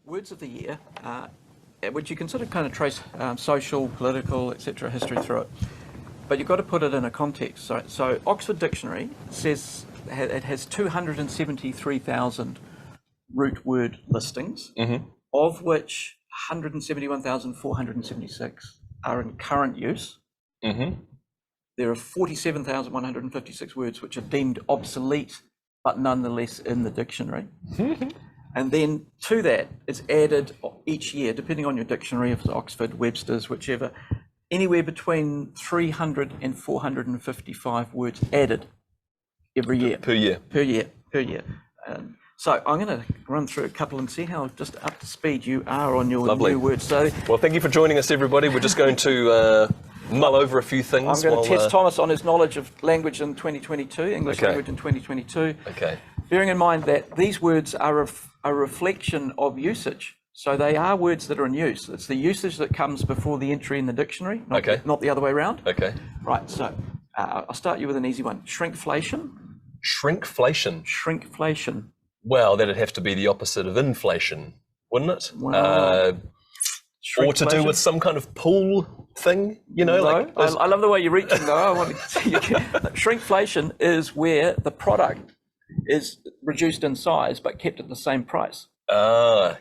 words of the year, which you can sort of kind of trace social, political, etc. history through it. But you've got to put it in a context. So Oxford Dictionary says it has 273,000 root word listings, of which 171,476 are in current use. There are 47,156 words which are deemed obsolete, but nonetheless in the dictionary. And then to that, it's added each year, depending on your dictionary, if it's Oxford, Webster's, whichever, anywhere between 300 and 455 words added every year. Per year. So I'm going to run through a couple and see how just up to speed you are on your Lovely. new words. So, well, thank you for joining us, everybody. We're just going to mull over a few things. I'm going to test Thomas on his knowledge of language in 2022, English language in 2022. Okay. Bearing in mind that these words are a reflection of usage. So they are words that are in use. It's the usage that comes before the entry in the dictionary, not the other way around. Okay. Right, so I'll start you with an easy one. Shrinkflation. Shrinkflation. Shrinkflation. Well, that'd have to be the opposite of inflation, wouldn't it? Well, or to do with some kind of pool thing, you know? No, like I love the way you're reaching though. I want to see you. Shrinkflation is where the product is reduced in size but kept at the same price.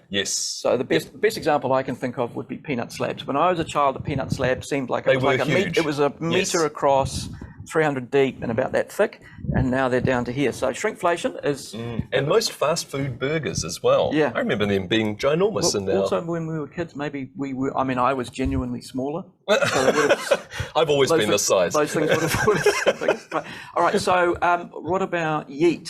Yes. So the best example I can think of would be peanut slabs. When I was a child, a peanut slab seemed like it was a metre across, 300 deep and about that thick, and now they're down to here. So shrinkflation is... And most fast food burgers as well. Yeah. I remember them being ginormous in there. Also, when we were kids, maybe we were... I mean, I was genuinely smaller. So I've always been this size. Those things would have... Right. All right, so what about yeet?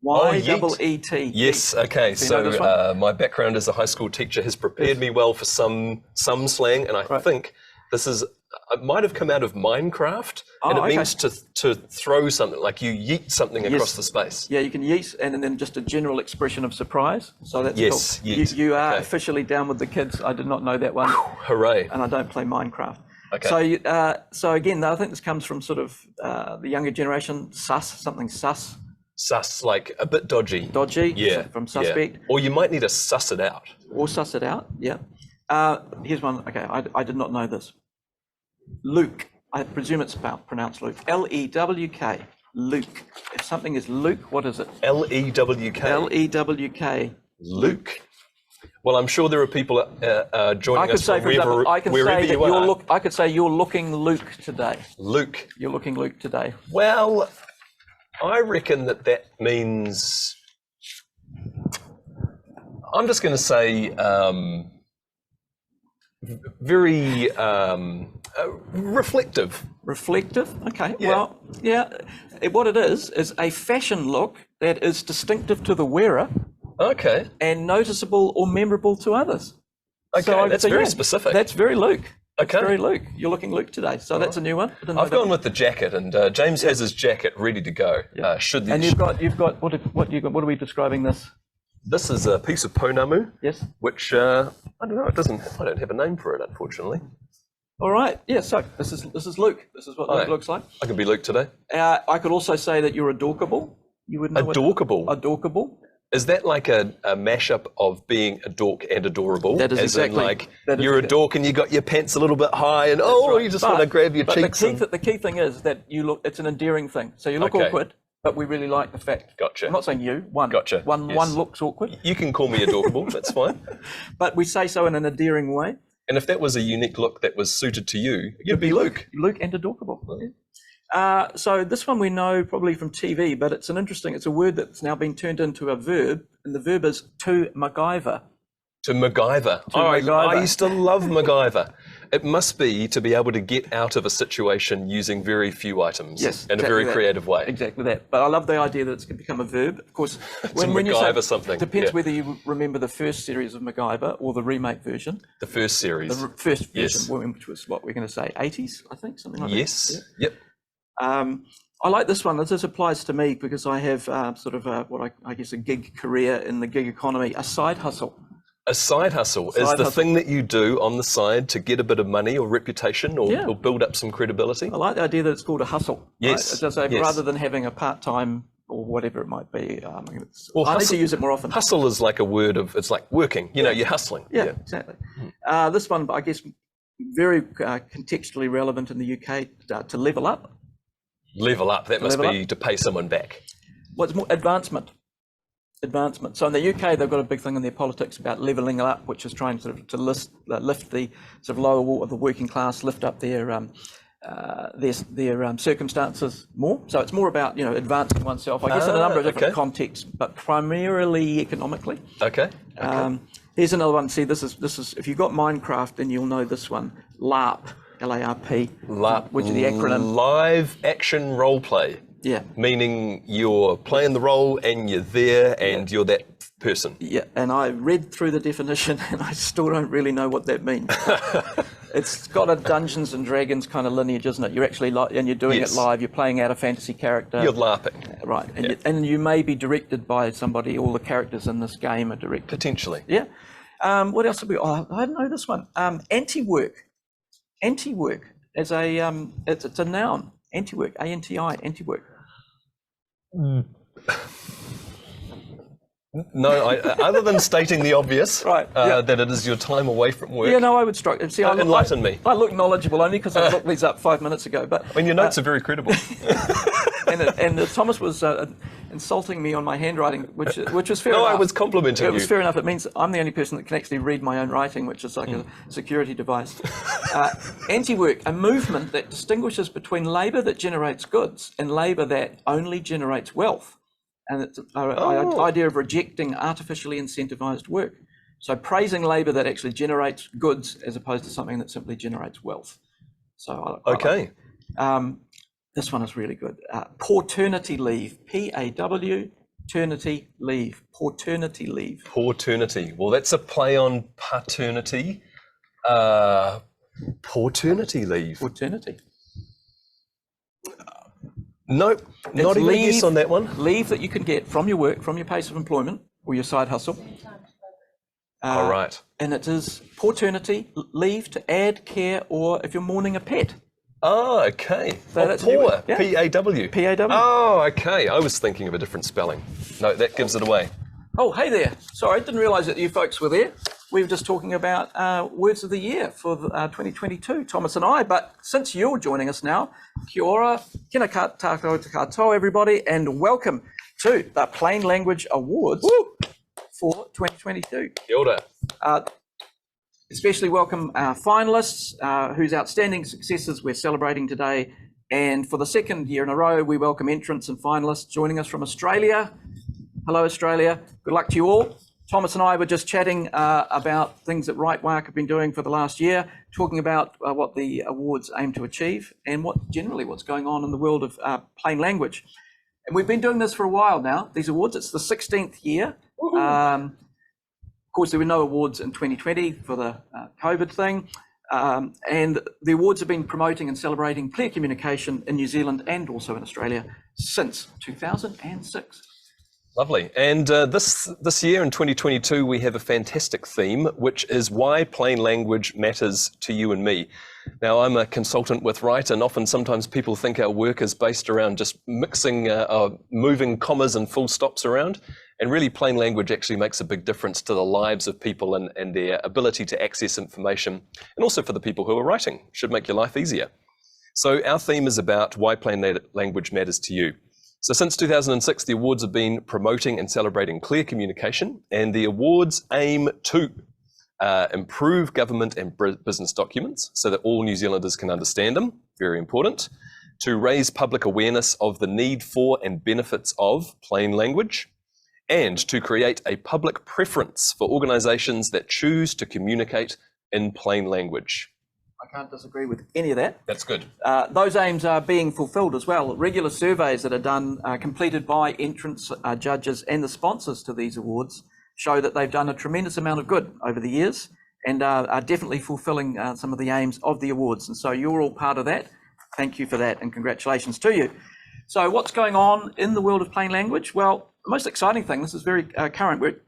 Y-double-E-T. Yes, okay. So my background as a high school teacher has prepared me well for some slang, and I think this is... It might have come out of Minecraft, and it means to throw something, like you yeet something across the space. Yeah, you can yeet, and then just a general expression of surprise. So that's cool. Yeet. You are officially down with the kids. I did not know that one. Hooray. And I don't play Minecraft. Okay. So again, I think this comes from sort of the younger generation, something sus. Sus, like a bit dodgy. Dodgy, yeah. From suspect. Yeah. Or you might need to suss it out. Or suss it out, yeah. Here's one, okay, I did not know this. Luke, I presume it's pronounced Luke. L-E-W-K, Luke. If something is Luke, what is it? L-E-W-K. L-E-W-K. Luke. Well, I'm sure there are people joining us from wherever you are. I could say you're looking Luke today. Luke. You're looking Luke today. Well, I reckon that means... I'm just going to say... very reflective. Reflective, okay. Yeah. Well, yeah, what it is a fashion look that is distinctive to the wearer. Okay. And noticeable or memorable to others. Okay, so that's very specific. That's very Luke. Okay. Very Luke. You're looking Luke today. So that's a new one. I've gone with the jacket, and James has his jacket ready to go. Yeah. And you've got what are we describing this? This is a piece of pounamu. Yes. Which I don't know. I don't have a name for it, unfortunately. All right. Yeah. So this is Luke. This is what Luke looks like. I could be Luke today. I could also say that you're adorkable. You would know adorkable. Adorkable. Is that like a mashup of being a dork and adorable? That is exactly. You're a dork and you got your pants a little bit high, and you just want to grab your cheeks. The key thing is that you look. It's an endearing thing. So you look awkward. But we really like the fact. Gotcha. I'm not saying you. One. Gotcha. One looks awkward. You can call me adorable. That's fine. But we say so in an endearing way. And if that was a unique look that was suited to you, you'd be Luke. Luke and adorable. So this one we know probably from TV, but it's a word that's now been turned into a verb, and the verb is to MacGyver. To MacGyver. I used to love MacGyver. It must be to be able to get out of a situation using very few items in a very creative way. Exactly that. But I love the idea that it's going to become a verb. Of course, when you say something, depends whether you remember the first series of MacGyver or the remake version. The first series. The first version, which was what we're going to say, 80s, I think, something like that. Yes. Yeah. Yep. I like this one. This applies to me because I have I guess a gig career in the gig economy, a side hustle. A side hustle is the thing that you do on the side to get a bit of money or reputation or build up some credibility. I like the idea that it's called a hustle. Yes. Right? Rather than having a part-time or whatever it might be. I Well, need to use it more often. Hustle is like a word of, it's like working, you know, you're hustling. Yeah, exactly. This one, I guess, very contextually relevant in the UK, to level up. Level up, that must be to pay someone back. Well, it's more advancement. So in the UK, they've got a big thing in their politics about levelling up, which is trying to lift the sort of lower of the working class, lift up their circumstances more. So it's more about, you know, advancing oneself, I guess, in a number of different contexts, but primarily economically. Okay. Here's another one. See, this is if you've got Minecraft, then you'll know this one. LARP, LARP, which is the acronym. Live action role play. Yeah. Meaning you're playing the role and you're there and you're that person. Yeah, and I read through the definition and I still don't really know what that means. It's got a Dungeons and Dragons kind of lineage, isn't it? You're actually and you're doing it live. You're playing out a fantasy character. You're LARPing. Right, and you may be directed by somebody. All the characters in this game are directed. Potentially. Yeah. What else have we? Oh, I don't know this one. Anti-work. Anti-work as a it's a noun. Anti-work. A-N-T-I. Anti-work. No, other than stating the obvious, right? That it is your time away from work. Yeah, no, I would strike. See, enlighten me. I look knowledgeable only because I looked these up 5 minutes ago. But I mean, your notes are very credible. and Thomas was insulting me on my handwriting, which was fair enough. No, I was complimenting you. It was fair enough. It means I'm the only person that can actually read my own writing, which is like a security device. Anti-work, a movement that distinguishes between labour that generates goods and labour that only generates wealth. And it's an idea of rejecting artificially incentivized work. So praising labour that actually generates goods as opposed to something that simply generates wealth. So this one is really good. Paternity leave, P-A-W, paternity leave, paternity leave. Paternity. Well, that's a play on paternity. Paternity leave. Paternity. Nope, not even a guess on that one. Leave that you can get from your work, from your place of employment or your side hustle. All right. And it is paternity leave to add care or if you're mourning a pet. Oh, okay. So that's poor, P-A-W. P-A-W. Oh, okay. I was thinking of a different spelling. No, that gives it away. Oh, hey there. Sorry, I didn't realise that you folks were there. We were just talking about words of the year for 2022, Thomas and I. But since you're joining us now, kia ora, kina katoa, everybody, and welcome to the Plain Language Awards for 2022. Kia ora. Especially welcome our finalists whose outstanding successes we're celebrating today. And for the second year in a row, we welcome entrants and finalists joining us from Australia. Hello, Australia. Good luck to you all. Thomas and I were just chatting about things that Wright have been doing for the last year, talking about what the awards aim to achieve and what's going on in the world of plain language. And we've been doing this for a while now, these awards. It's the 16th year. Of course, there were no awards in 2020 for the COVID thing. And the awards have been promoting and celebrating clear communication in New Zealand and also in Australia since 2006. Lovely. And this year in 2022, we have a fantastic theme, which is why plain language matters to you and me. Now, I'm a consultant with Wright, and often sometimes people think our work is based around just mixing, moving commas and full stops around. And really, plain language actually makes a big difference to the lives of people and their ability to access information, and also for the people who are writing. Should make your life easier. So our theme is about why plain language matters to you. So since 2006, the awards have been promoting and celebrating clear communication, and the awards aim to improve government and business documents so that all New Zealanders can understand them, very important, to raise public awareness of the need for and benefits of plain language, and to create a public preference for organisations that choose to communicate in plain language. I can't disagree with any of that. That's good. Those aims are being fulfilled as well. Regular surveys that are done, completed by entrants, judges and the sponsors to these awards show that they've done a tremendous amount of good over the years and are definitely fulfilling some of the aims of the awards. And so you're all part of that. Thank you for that and congratulations to you. So what's going on in the world of plain language? Well, the most exciting thing, this is very current, we're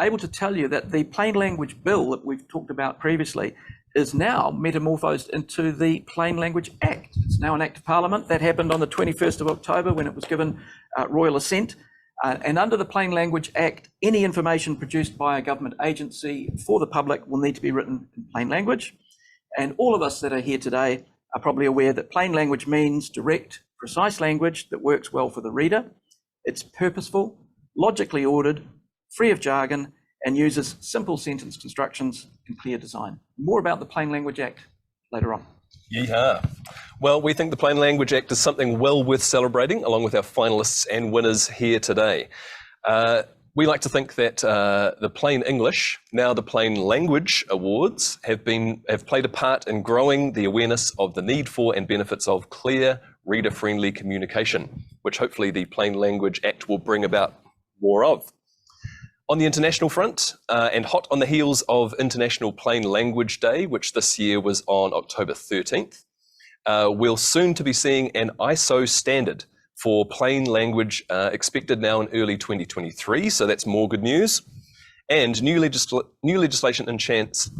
able to tell you that the Plain Language Bill that we've talked about previously is now metamorphosed into the Plain Language Act. It's now an Act of Parliament. That happened on the 21st of October when it was given royal assent. And under the Plain Language Act, any information produced by a government agency for the public will need to be written in plain language. And all of us that are here today are probably aware that plain language means direct, precise language that works well for the reader. It's purposeful, logically ordered, free of jargon, and uses simple sentence constructions and clear design. More about the Plain Language Act later on. Yeehaw. Well, we think the Plain Language Act is something well worth celebrating, along with our finalists and winners here today. We like to think that the Plain English, now the Plain Language Awards, have played a part in growing the awareness of the need for and benefits of clear, reader-friendly communication, which hopefully the Plain Language Act will bring about more of. On the international front, and hot on the heels of International Plain Language Day, which this year was on October 13th, we'll soon to be seeing an ISO standard for plain language expected now in early 2023, so that's more good news. And new legislation and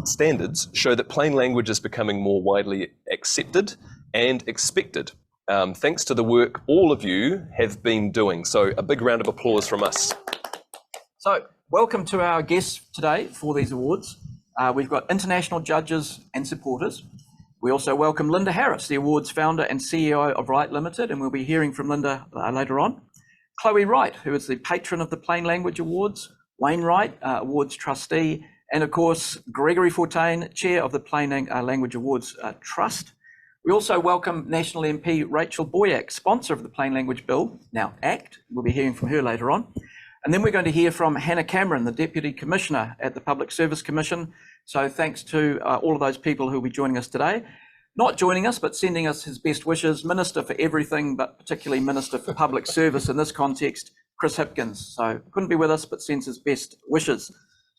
standards show that plain language is becoming more widely accepted and expected, thanks to the work all of you have been doing. So a big round of applause from us. So welcome to our guests today for these awards. We've got international judges and supporters. We also welcome Linda Harris, the awards founder and CEO of Wright Limited, and we'll be hearing from Linda later on. Chloe Wright, who is the patron of the Plain Language Awards, Wayne Wright, awards trustee, and of course, Gregory Fortain, chair of the Plain Language Awards Trust. We also welcome National MP Rachel Boyack, sponsor of the Plain Language Bill, now Act. We'll be hearing from her later on. And then we're going to hear from Hannah Cameron, the Deputy Commissioner at the Public Service Commission. So thanks to all of those people who will be joining us today. Not joining us, but sending us his best wishes, Minister for everything, but particularly Minister for Public Service in this context, Chris Hipkins. So couldn't be with us, but sends his best wishes.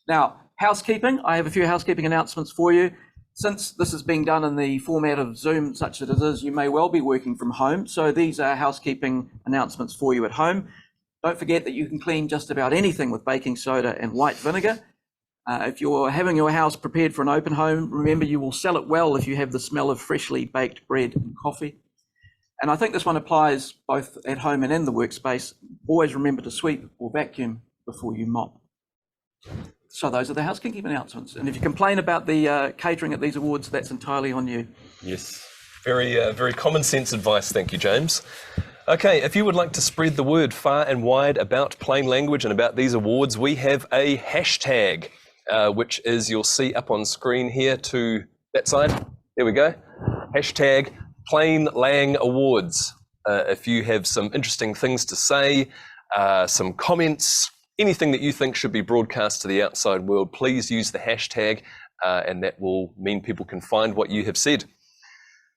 Now, housekeeping. I have a few housekeeping announcements for you. Since this is being done in the format of Zoom, such that it is, you may well be working from home. So these are housekeeping announcements for you at home. Don't forget that you can clean just about anything with baking soda and white vinegar. If you're having your house prepared for an open home, remember you will sell it well if you have the smell of freshly baked bread and coffee. And I think this one applies both at home and in the workspace. Always remember to sweep or vacuum before you mop. So those are the housekeeping announcements. And if you complain about the catering at these awards, that's entirely on you. Yes, very common sense advice. Thank you, James. Okay, if you would like to spread the word far and wide about plain language and about these awards, we have a hashtag, which is, you'll see up on screen here to that side. There we go. Hashtag Plain Lang Awards. If you have some interesting things to say, some comments, anything that you think should be broadcast to the outside world, please use the hashtag, and that will mean people can find what you have said.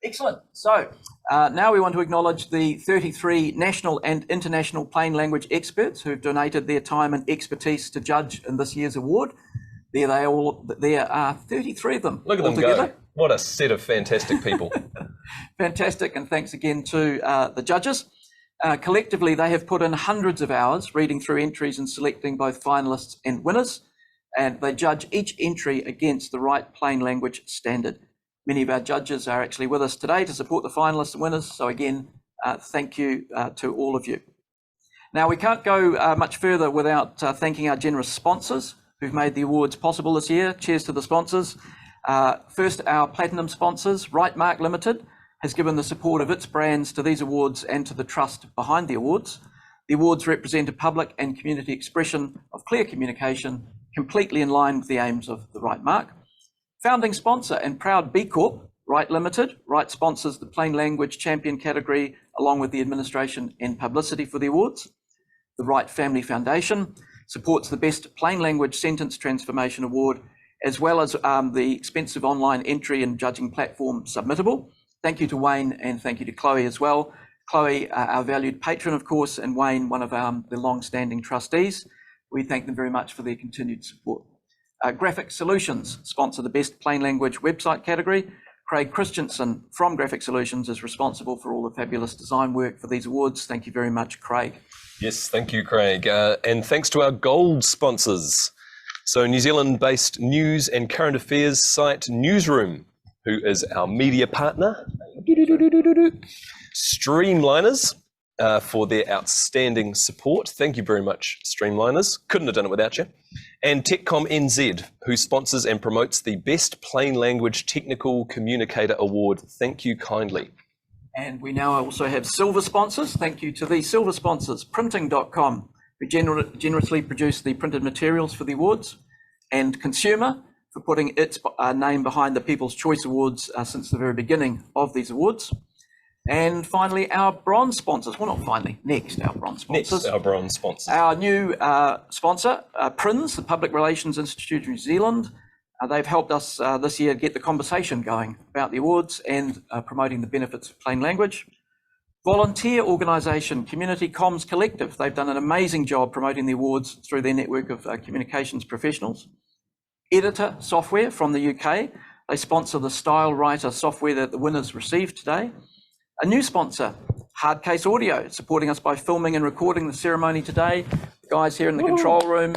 Excellent. So now we want to acknowledge the 33 national and international plain language experts who've donated their time and expertise to judge in this year's award. There are 33 of them. Look at them altogether. go. What a set of fantastic people. Fantastic, and thanks again to the judges. Collectively, they have put in hundreds of hours reading through entries and selecting both finalists and winners, and they judge each entry against the right plain language standard. Many of our judges are actually with us today to support the finalists and winners. So again, thank you to all of you. Now, we can't go much further without thanking our generous sponsors who've made the awards possible this year. Cheers to the sponsors. First, our platinum sponsors, Wright Limited, has given the support of its brands to these awards and to the trust behind the awards. The awards represent a public and community expression of clear communication, completely in line with the aims of the Wright Mark. Founding sponsor and proud B Corp, Wright Limited. Wright sponsors the Plain Language Champion category, along with the administration and publicity for the awards. The Wright Family Foundation supports the Best Plain Language Sentence Transformation Award, as well as the expensive online entry and judging platform Submittable. Thank you to Wayne, and thank you to Chloe as well. Chloe, our valued patron, of course, and Wayne, one of the long-standing trustees. We thank them very much for their continued support. Graphic Solutions sponsor the Best Plain Language Website category. Craig Christensen from Graphic Solutions is responsible for all the fabulous design work for these awards. Thank you very much, Craig. Yes, thank you, Craig. And thanks to our gold sponsors. So New Zealand-based news and current affairs site Newsroom who is our media partner. Streamliners, for their outstanding support. Thank you very much, Streamliners. Couldn't have done it without you. And Techcom NZ, who sponsors and promotes the Best Plain Language Technical Communicator Award. Thank you kindly. And we now also have silver sponsors. Thank you to these silver sponsors: Printing.com, who generously produce the printed materials for the awards, and Consumer, for putting its name behind the People's Choice Awards since the very beginning of these awards. And finally, our bronze sponsors. Well, not finally, next, our bronze sponsors. Next, our bronze sponsors. Our new sponsor, PRINZ, the Public Relations Institute of New Zealand. They've helped us this year get the conversation going about the awards and promoting the benefits of plain language. Volunteer organisation, Community Comms Collective. They've done an amazing job promoting the awards through their network of communications professionals. Editor Software from the UK. They sponsor the Style Writer software that the winners received today. A new sponsor, Hardcase Audio, supporting us by filming and recording the ceremony today. The guys here in the control room,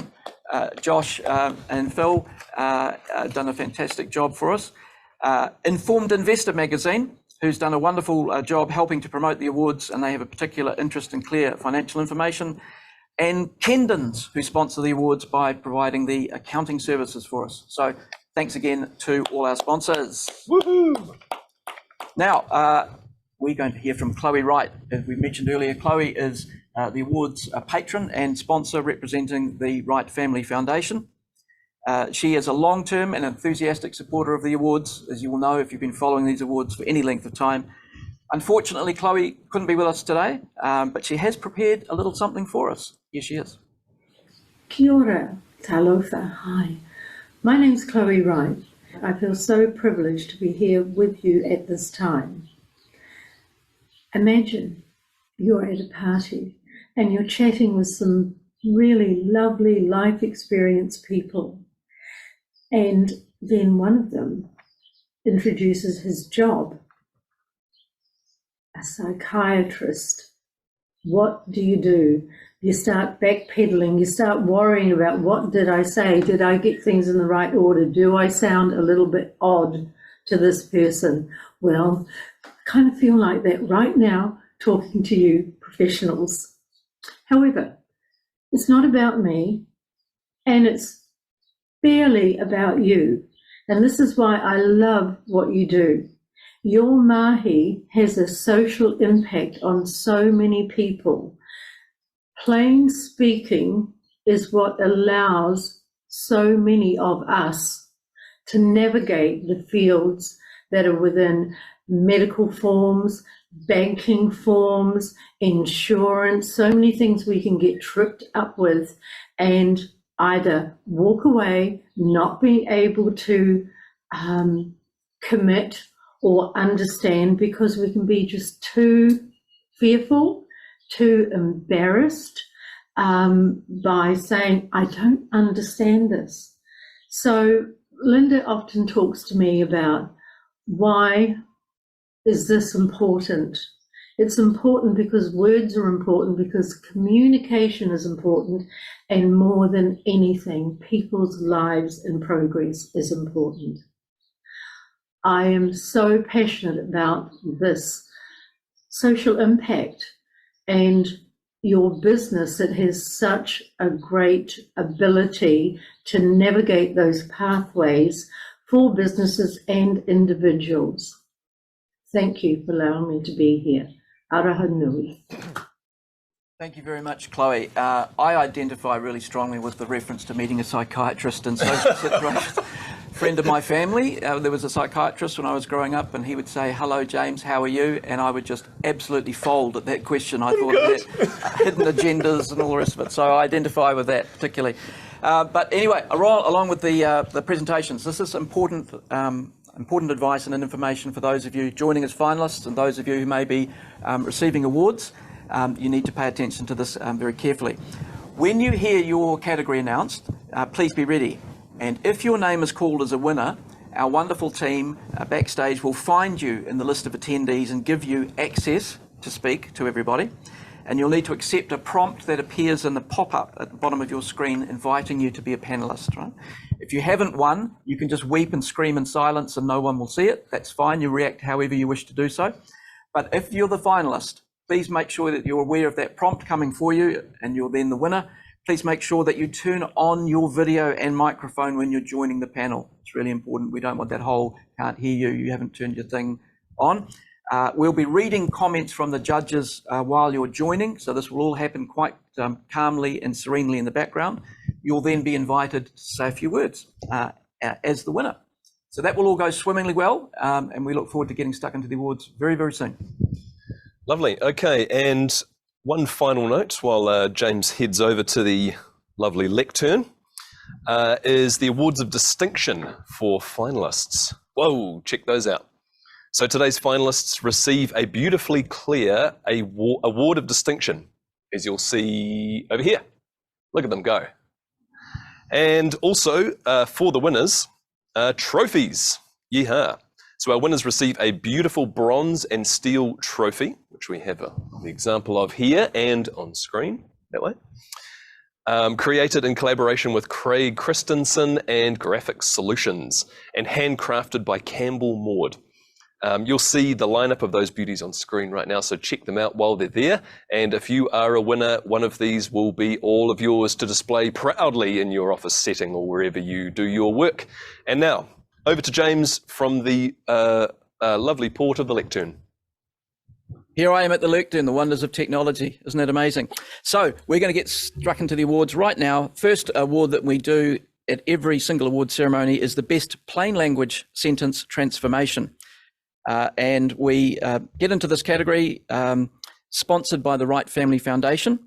Josh and Phil, done a fantastic job for us. Informed Investor magazine, who's done a wonderful job helping to promote the awards, and they have a particular interest in clear financial information. And Kendons, who sponsor the awards by providing the accounting services for us. So thanks again to all our sponsors. Woohoo! Now, we're going to hear from Chloe Wright. As we mentioned earlier, Chloe is the awards patron and sponsor representing the Wright Family Foundation. She is a long-term and enthusiastic supporter of the awards, as you will know if you've been following these awards for any length of time. Unfortunately, Chloe couldn't be with us today, but she has prepared a little something for us. Here she is. Kia ora, talofa, hi. My name's Chloe Wright. I feel so privileged to be here with you at this time. Imagine you're at a party and you're chatting with some really lovely life experience people, and then one of them introduces his job, a psychiatrist. What do? You start backpedaling, you start worrying about, what did I say? Did I get things in the right order? Do I sound a little bit odd to this person? Well, I kind of feel like that right now, talking to you professionals. However, it's not about me, and it's barely about you. And this is why I love what you do. Your mahi has a social impact on so many people. Plain speaking is what allows so many of us to navigate the fields that are within medical forms, banking forms, insurance, so many things we can get tripped up with and either walk away, not being able to commit or understand because we can be just too fearful, too embarrassed by saying, I don't understand this. So Linda often talks to me about, why is this important? It's important because words are important, because communication is important, and more than anything, people's lives and progress is important. I am so passionate about this social impact and your business that has such a great ability to navigate those pathways for businesses and individuals. Thank you for allowing me to be here. Araha nui. Thank you very much, Chloe. I identify really strongly with the reference to meeting a psychiatrist in social situations. Friend of my family, there was a psychiatrist when I was growing up, and he would say, hello, James, how are you? And I would just absolutely fold at that question. I thought it had hidden agendas and all the rest of it. So I identify with that particularly. But anyway, along with the presentations, this is important advice and information for those of you joining as finalists and those of you who may be receiving awards. You need to pay attention to this very carefully. When you hear your category announced, please be ready. And if your name is called as a winner, our wonderful team backstage will find you in the list of attendees and give you access to speak to everybody. and you'll need to accept a prompt that appears in the pop-up at the bottom of your screen inviting you to be a panelist, right? If you haven't won, you can just weep and scream in silence and no one will see it. That's fine. You react however you wish to do so. But if you're the finalist, please make sure that you're aware of that prompt coming for you and you're then the winner. Please make sure that you turn on your video and microphone when you're joining the panel. It's really important. We don't want that whole can't hear you, you haven't turned your thing on. We'll be reading comments from the judges while you're joining, so this will all happen quite calmly and serenely in the background. You'll then be invited to say a few words as the winner. So that will all go swimmingly well, and we look forward to getting stuck into the awards very, very soon. Lovely. Okay, and one final note while James heads over to the lovely lectern is the awards of distinction for finalists. Whoa, check those out. So today's finalists receive a beautifully clear award of distinction, as you'll see over here. Look at them go. And also for the winners, trophies. Yeehaw. So our winners receive a beautiful bronze and steel trophy, which we have the example of here and on screen that way. Created in collaboration with Craig Christensen and Graphics Solutions and handcrafted by Campbell Maud. You'll see the lineup of those beauties on screen right now, so check them out while they're there. And if you are a winner, one of these will be all of yours to display proudly in your office setting or wherever you do your work. And now, over to James from the lovely port of the lectern. Here I am at the lectern, the wonders of technology. Isn't that amazing? So we're going to get struck into the awards right now. First award that we do at every single award ceremony is the Best Plain Language Sentence Transformation. And we get into this category sponsored by the Wright Family Foundation.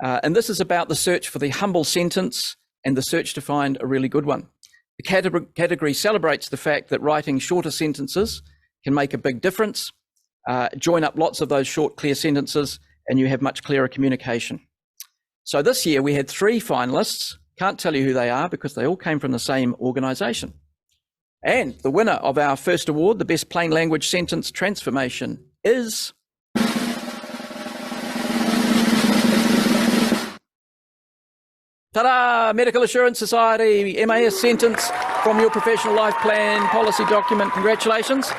And this is about the search for the humble sentence and the search to find a really good one. The category celebrates the fact that writing shorter sentences can make a big difference. Join up lots of those short, clear sentences and you have much clearer communication. So this year we had 3 finalists. Can't tell you who they are because they all came from the same organisation. And the winner of our first award, the Best Plain Language Sentence Transformation, is ta-da! Medical Assurance Society, MAS sentence from your professional life plan policy document. Congratulations.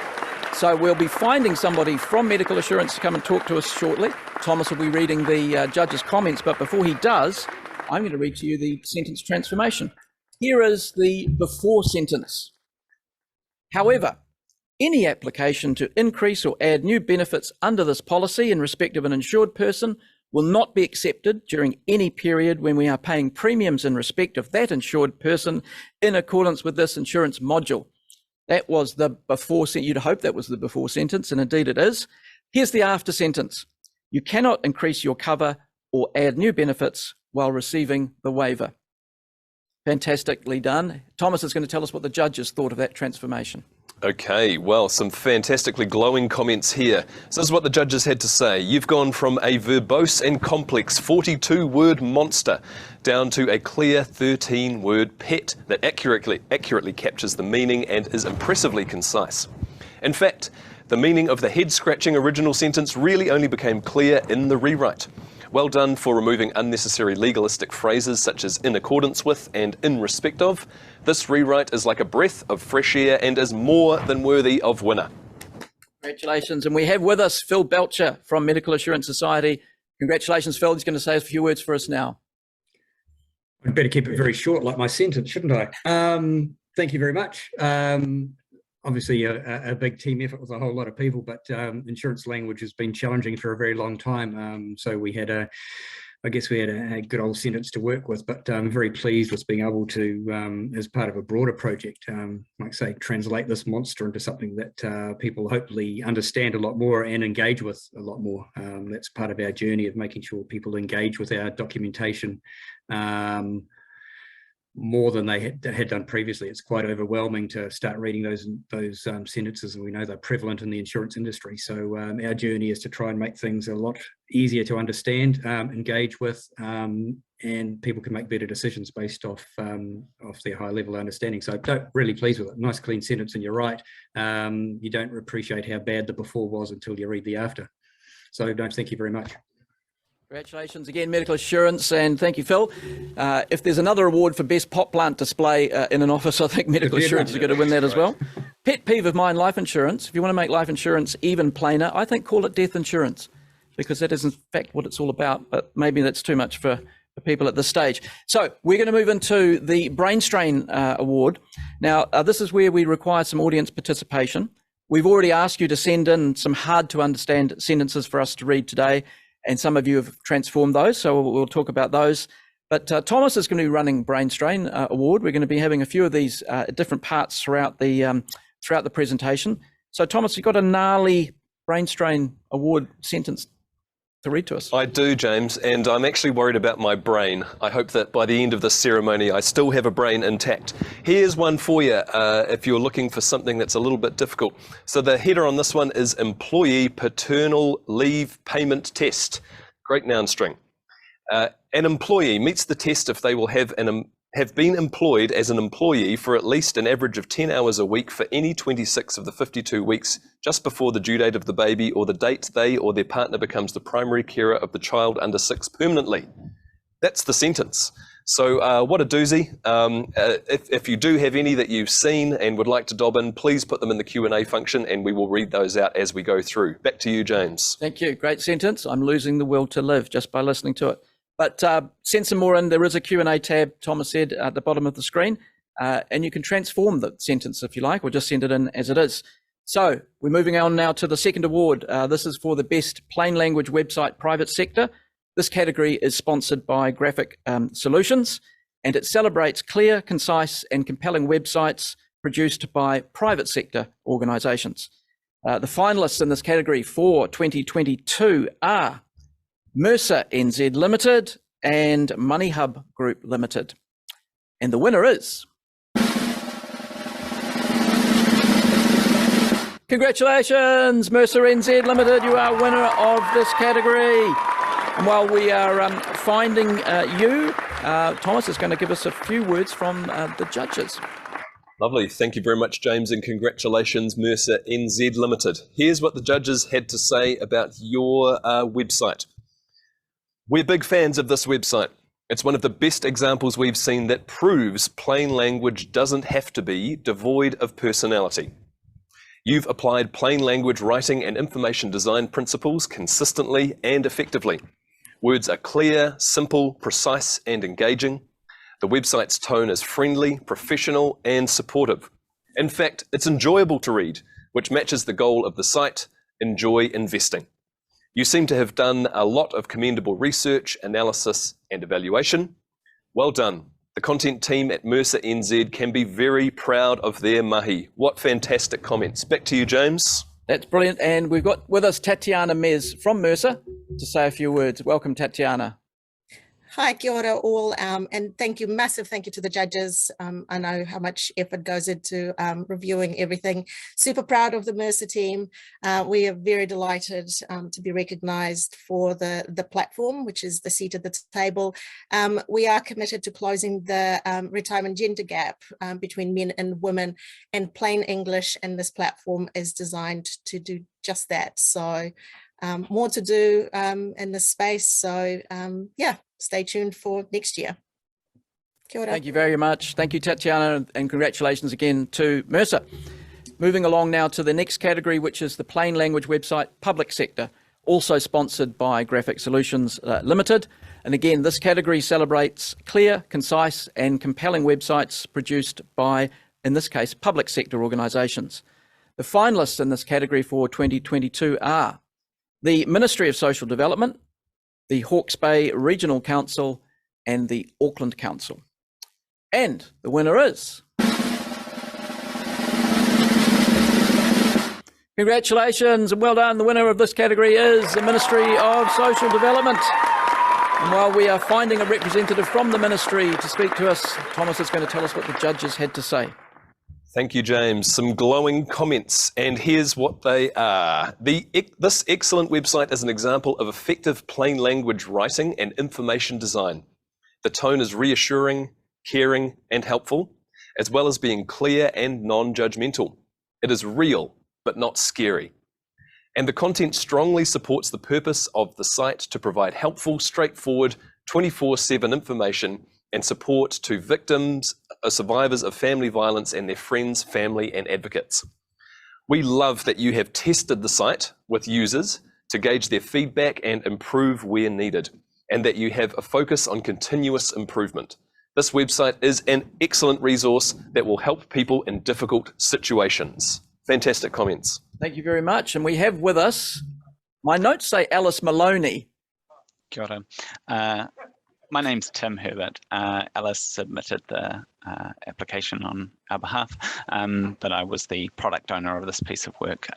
So we'll be finding somebody from Medical Assurance to come and talk to us shortly. Thomas will be reading the judge's comments, but before he does, I'm going to read to you the sentence transformation. Here is the before sentence. However, any application to increase or add new benefits under this policy in respect of an insured person will not be accepted during any period when we are paying premiums in respect of that insured person in accordance with this insurance module. That was the before sentence. You'd hope that was the before sentence, and indeed it is. Here's the after sentence. You cannot increase your cover or add new benefits while receiving the waiver. Fantastically done. Thomas is going to tell us what the judges thought of that transformation. Okay, well, some fantastically glowing comments here. So this is what the judges had to say. You've gone from a verbose and complex 42-word monster down to a clear 13-word pet that accurately captures the meaning and is impressively concise. In fact, the meaning of the head-scratching original sentence really only became clear in the rewrite. Well done for removing unnecessary legalistic phrases such as in accordance with and in respect of. This rewrite is like a breath of fresh air and is more than worthy of winner. Congratulations. And we have with us Phil Belcher from Medical Assurance Society. Congratulations, Phil. He's going to say a few words for us now. I'd better keep it very short, like my sentence, shouldn't I? Thank you very much. Obviously, a big team effort with a whole lot of people, but insurance language has been challenging for a very long time. So we had a good old sentence to work with, but I'm very pleased with being able to, as part of a broader project, like say, translate this monster into something that people hopefully understand a lot more and engage with a lot more. That's part of our journey of making sure people engage with our documentation more than they had done previously. It's quite overwhelming to start reading those sentences, and we know they're prevalent in the insurance industry. So our journey is to try and make things a lot easier to understand, engage with, and people can make better decisions based off their high level understanding. So really pleased with it. Nice clean sentence, and you're right. You don't appreciate how bad the before was until you read the after. So thank you very much. Congratulations again, Medical Assurance, and thank you, Phil. If there's another award for best pot plant display in an office, I think Medical Assurance is going to win that as well. Pet peeve of mine, life insurance. If you want to make life insurance even plainer, I think call it death insurance, because that is in fact what it's all about, but maybe that's too much for people at this stage. So we're going to move into the Brain Strain Award. Now, this is where we require some audience participation. We've already asked you to send in some hard to understand sentences for us to read today, and some of you have transformed those, so we'll talk about those. But Thomas is going to be running Brain Strain Award. We're going to be having a few of these different parts throughout the presentation. So Thomas, you've got a gnarly Brain Strain Award sentence to read to us. I do, James, and I'm actually worried about my brain. I hope that by the end of this ceremony, I still have a brain intact. Here's one for you if you're looking for something that's a little bit difficult. So the header on this one is Employee Paternal Leave Payment Test. Great noun string. An employee meets the test if they will have been employed as an employee for at least an average of 10 hours a week for any 26 of the 52 weeks just before the due date of the baby or the date they or their partner becomes the primary carer of the child under 6 permanently. That's the sentence. So what a doozy. If you do have any that you've seen and would like to dob in, please put them in the Q&A function and we will read those out as we go through. Back to you, James. Thank you. Great sentence. I'm losing the will to live just by listening to it. But send some more in. There is a Q&A tab, Thomas said, at the bottom of the screen, and you can transform the sentence if you like, or just send it in as it is. So we're moving on now to the second award. This is for the best plain language website private sector. This category is sponsored by Graphic Solutions, and it celebrates clear, concise, and compelling websites produced by private sector organisations. The finalists in this category for 2022 are Mercer NZ Limited and Money Hub Group Limited. And the winner is... Congratulations, Mercer NZ Limited, you are winner of this category. And while we are finding you, Thomas is going to give us a few words from the judges. Lovely. Thank you very much, James, and congratulations, Mercer NZ Limited. Here's what the judges had to say about your website. We're big fans of this website. It's one of the best examples we've seen that proves plain language doesn't have to be devoid of personality. You've applied plain language writing and information design principles consistently and effectively. Words are clear, simple, precise, and engaging. The website's tone is friendly, professional, and supportive. In fact, it's enjoyable to read, which matches the goal of the site, enjoy investing. You seem to have done a lot of commendable research, analysis, and evaluation. Well done. The content team at Mercer NZ can be very proud of their mahi. What fantastic comments. Back to you, James. That's brilliant. And we've got with us Tatiana Mez from Mercer to say a few words. Welcome, Tatiana. Hi, kia ora all, and thank you, massive thank you to the judges. I know how much effort goes into reviewing everything. Super proud of the Mercer team. We are very delighted to be recognised for the platform, which is the seat at the table. We are committed to closing the retirement gender gap between men and women, and plain English, and this platform is designed to do just that. So more to do in this space. So yeah. Stay tuned for next year. Kia ora. Thank you very much. Thank you, Tatiana, and congratulations again to Mercer. Moving along now to the next category, which is the plain language website public sector, also sponsored by Graphic Solutions Limited. And again, this category celebrates clear, concise, and compelling websites produced by, in this case, public sector organisations. The finalists in this category for 2022 are the Ministry of Social Development, the Hawke's Bay Regional Council, and the Auckland Council. And the winner is... Congratulations and well done. The winner of this category is the Ministry of Social Development. And while we are finding a representative from the Ministry to speak to us, Thomas is going to tell us what the judges had to say. Thank you, James. Some glowing comments, and here's what they are. This excellent website is an example of effective plain language writing and information design. The tone is reassuring, caring, and helpful, as well as being clear and non-judgmental. It is real, but not scary. And the content strongly supports the purpose of the site to provide helpful, straightforward, 24/7 information and support to victims, survivors of family violence and their friends, family and advocates. We love that you have tested the site with users to gauge their feedback and improve where needed, and that you have a focus on continuous improvement. This website is an excellent resource that will help people in difficult situations. Fantastic comments. Thank you very much. And we have with us, my notes say Alice Maloney. Kia ora. My name's Tim Herbert. Alice submitted the application on our behalf, but I was the product owner of this piece of work.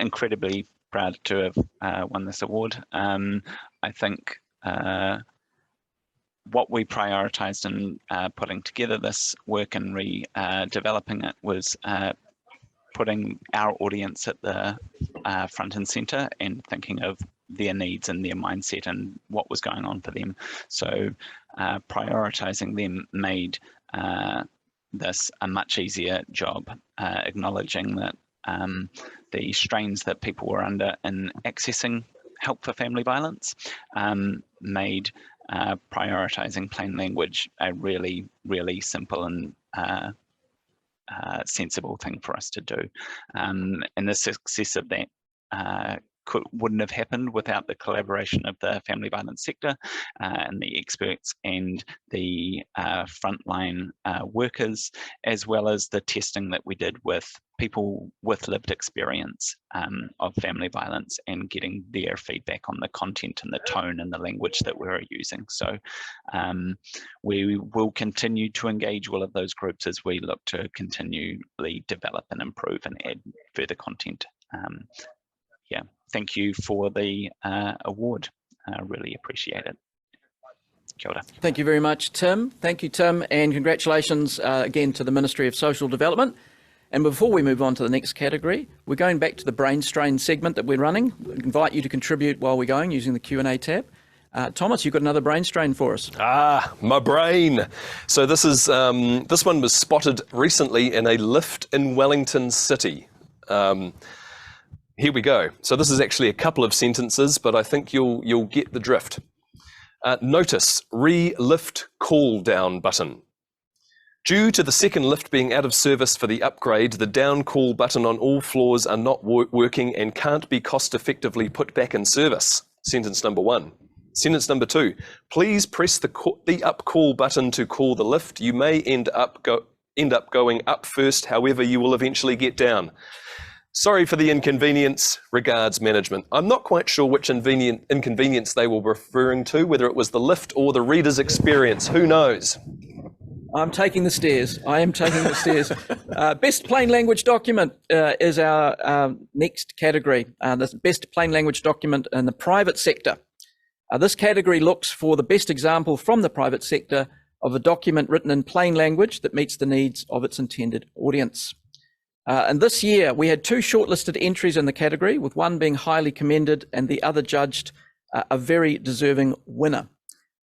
Incredibly proud to have won this award. I think what we prioritised in putting together this work and developing it was putting our audience at the front and centre and thinking of their needs and their mindset and what was going on for them. So prioritising them made this a much easier job, acknowledging that the strains that people were under in accessing help for family violence made prioritising plain language a really, really simple and sensible thing for us to do. And the success of that wouldn't have happened without the collaboration of the family violence sector and the experts and the frontline workers, as well as the testing that we did with people with lived experience of family violence and getting their feedback on the content and the tone and the language that we were using. So we will continue to engage all of those groups as we look to continually develop and improve and add further content. Yeah, thank you for the award. I really appreciate it. Kia ora. Thank you very much, Tim. Thank you, Tim, and congratulations again to the Ministry of Social Development. And before we move on to the next category, we're going back to the brain strain segment that we're running. I invite you to contribute while we're going using the Q&A tab. Thomas, you've got another brain strain for us. My brain. So this is this one was spotted recently in a lift in Wellington City. Here we go. So this is actually a couple of sentences, but I think you'll get the drift. Notice, re-lift call down button. Due to the second lift being out of service for the upgrade, the down call button on all floors are not working and can't be cost effectively put back in service. Sentence number 1. Sentence number 2. Please press the up call button to call the lift. You may end up going up first, however you will eventually get down. Sorry for the inconvenience, regards management. I'm not quite sure which inconvenience they were referring to, whether it was the lift or the reader's experience, who knows? I'm taking the stairs. I am taking the stairs. Best plain language document is our next category. The best plain language document in the private sector. This category looks for the best example from the private sector of a document written in plain language that meets the needs of its intended audience. And this year, we had 2 shortlisted entries in the category, with one being highly commended and the other judged a very deserving winner.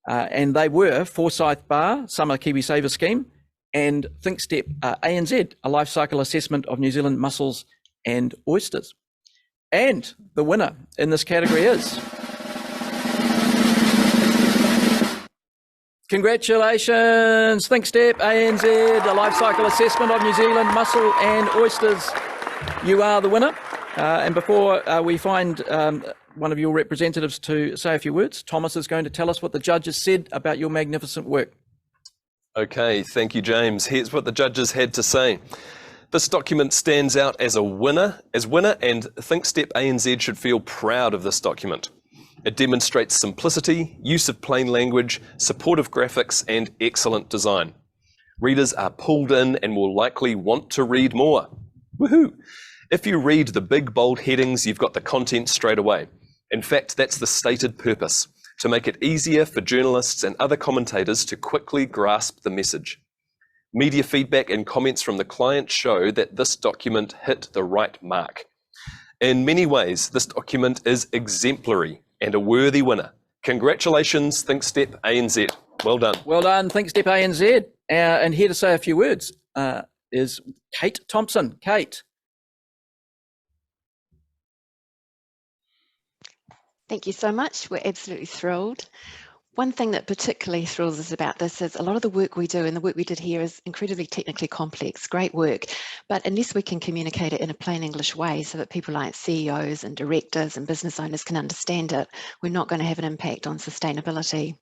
And they were Forsyth Bar, Summer KiwiSaver Scheme, and ThinkStep ANZ, a life cycle assessment of New Zealand mussels and oysters. And the winner in this category is... Congratulations, ThinkStep ANZ, a life cycle assessment of New Zealand mussel and oysters. You are the winner. And before we find one of your representatives to say a few words, Thomas is going to tell us what the judges said about your magnificent work. Okay, thank you, James. Here's what the judges had to say. This document stands out as a winner, and ThinkStep ANZ should feel proud of this document. It demonstrates simplicity, use of plain language, supportive graphics, and excellent design. Readers are pulled in and will likely want to read more. Woohoo! If you read the big bold headings, you've got the content straight away. In fact, that's the stated purpose, to make it easier for journalists and other commentators to quickly grasp the message. Media feedback and comments from the client show that this document hit the right mark. In many ways, this document is exemplary and a worthy winner. Congratulations, ThinkStep ANZ. Well done. Well done, ThinkStep ANZ. And here to say a few words is Kate Thompson. Kate. Thank you so much. We're absolutely thrilled. One thing that particularly thrills us about this is a lot of the work we do and the work we did here is incredibly technically complex, great work, but unless we can communicate it in a plain English way so that people like CEOs and directors and business owners can understand it, we're not going to have an impact on sustainability.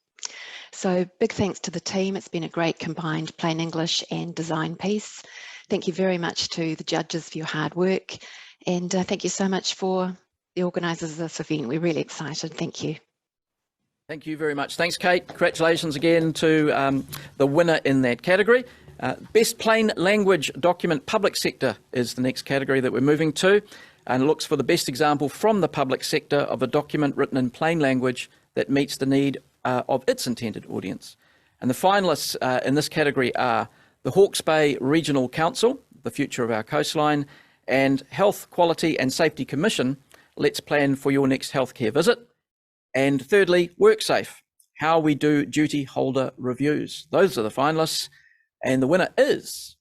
So big thanks to the team. It's been a great combined plain English and design piece. Thank you very much to the judges for your hard work, and thank you so much for the organisers of this event. We're really excited. Thank you. Thank you very much. Thanks, Kate. Congratulations again to the winner in that category. Best Plain Language Document Public Sector is the next category that we're moving to, and looks for the best example from the public sector of a document written in plain language that meets the need of its intended audience. And the finalists in this category are the Hawke's Bay Regional Council, the future of our coastline, and Health, Quality and Safety Commission, let's plan for your next healthcare visit. And thirdly, WorkSafe, how we do duty holder reviews. Those are the finalists, and the winner is...